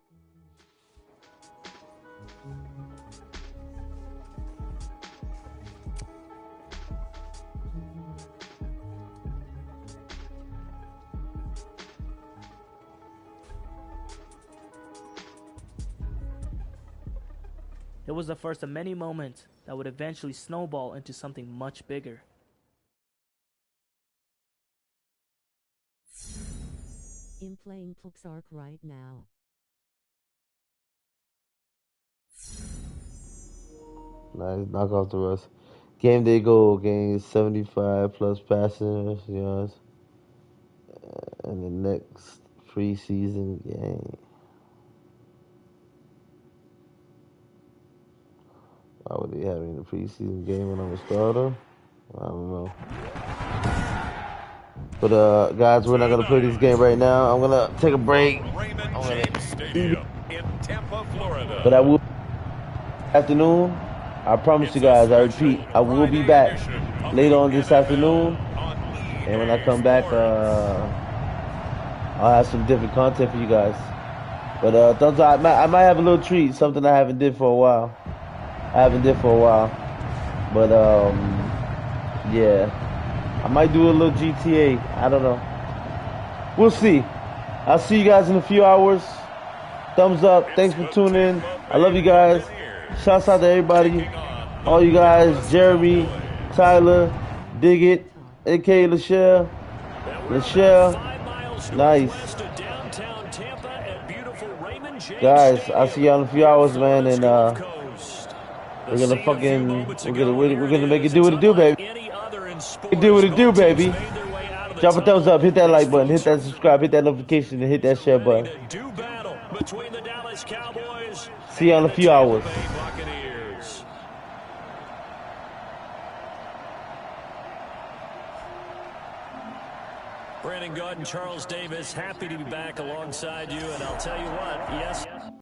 It was the first of many moments that would eventually snowball into something much bigger. I'm playing Pixar right now. Nice, knock off the rust. Game day goal gains 75 plus passing yards in the next preseason game. Why would they having a preseason game when I'm a starter? I don't know. But guys, we're not gonna play this game right now. I'm gonna take a break. But I will afternoon. I promise you guys, I repeat, I will be back later on this afternoon. And when I come back, I'll have some different content for you guys. But thumbs up, I might have a little treat, something I haven't did for a while. But yeah, I might do a little GTA. I don't know. We'll see. I'll see you guys in a few hours. Thumbs up. Thanks for tuning in. I love you guys. Shouts out to everybody. All you guys. Jeremy, Tyler, Diggit, A.K. Lachelle. Nice. Guys, I'll see y'all in a few hours, man. And we're gonna make it do what it do, baby. Do what it do, baby. Drop a thumbs up, hit that like button, hit that subscribe, hit that notification, and hit that share button. See you in a few hours. Brandon Gaudin, Charles Davis, happy to be back alongside you, and I'll tell you what, yes.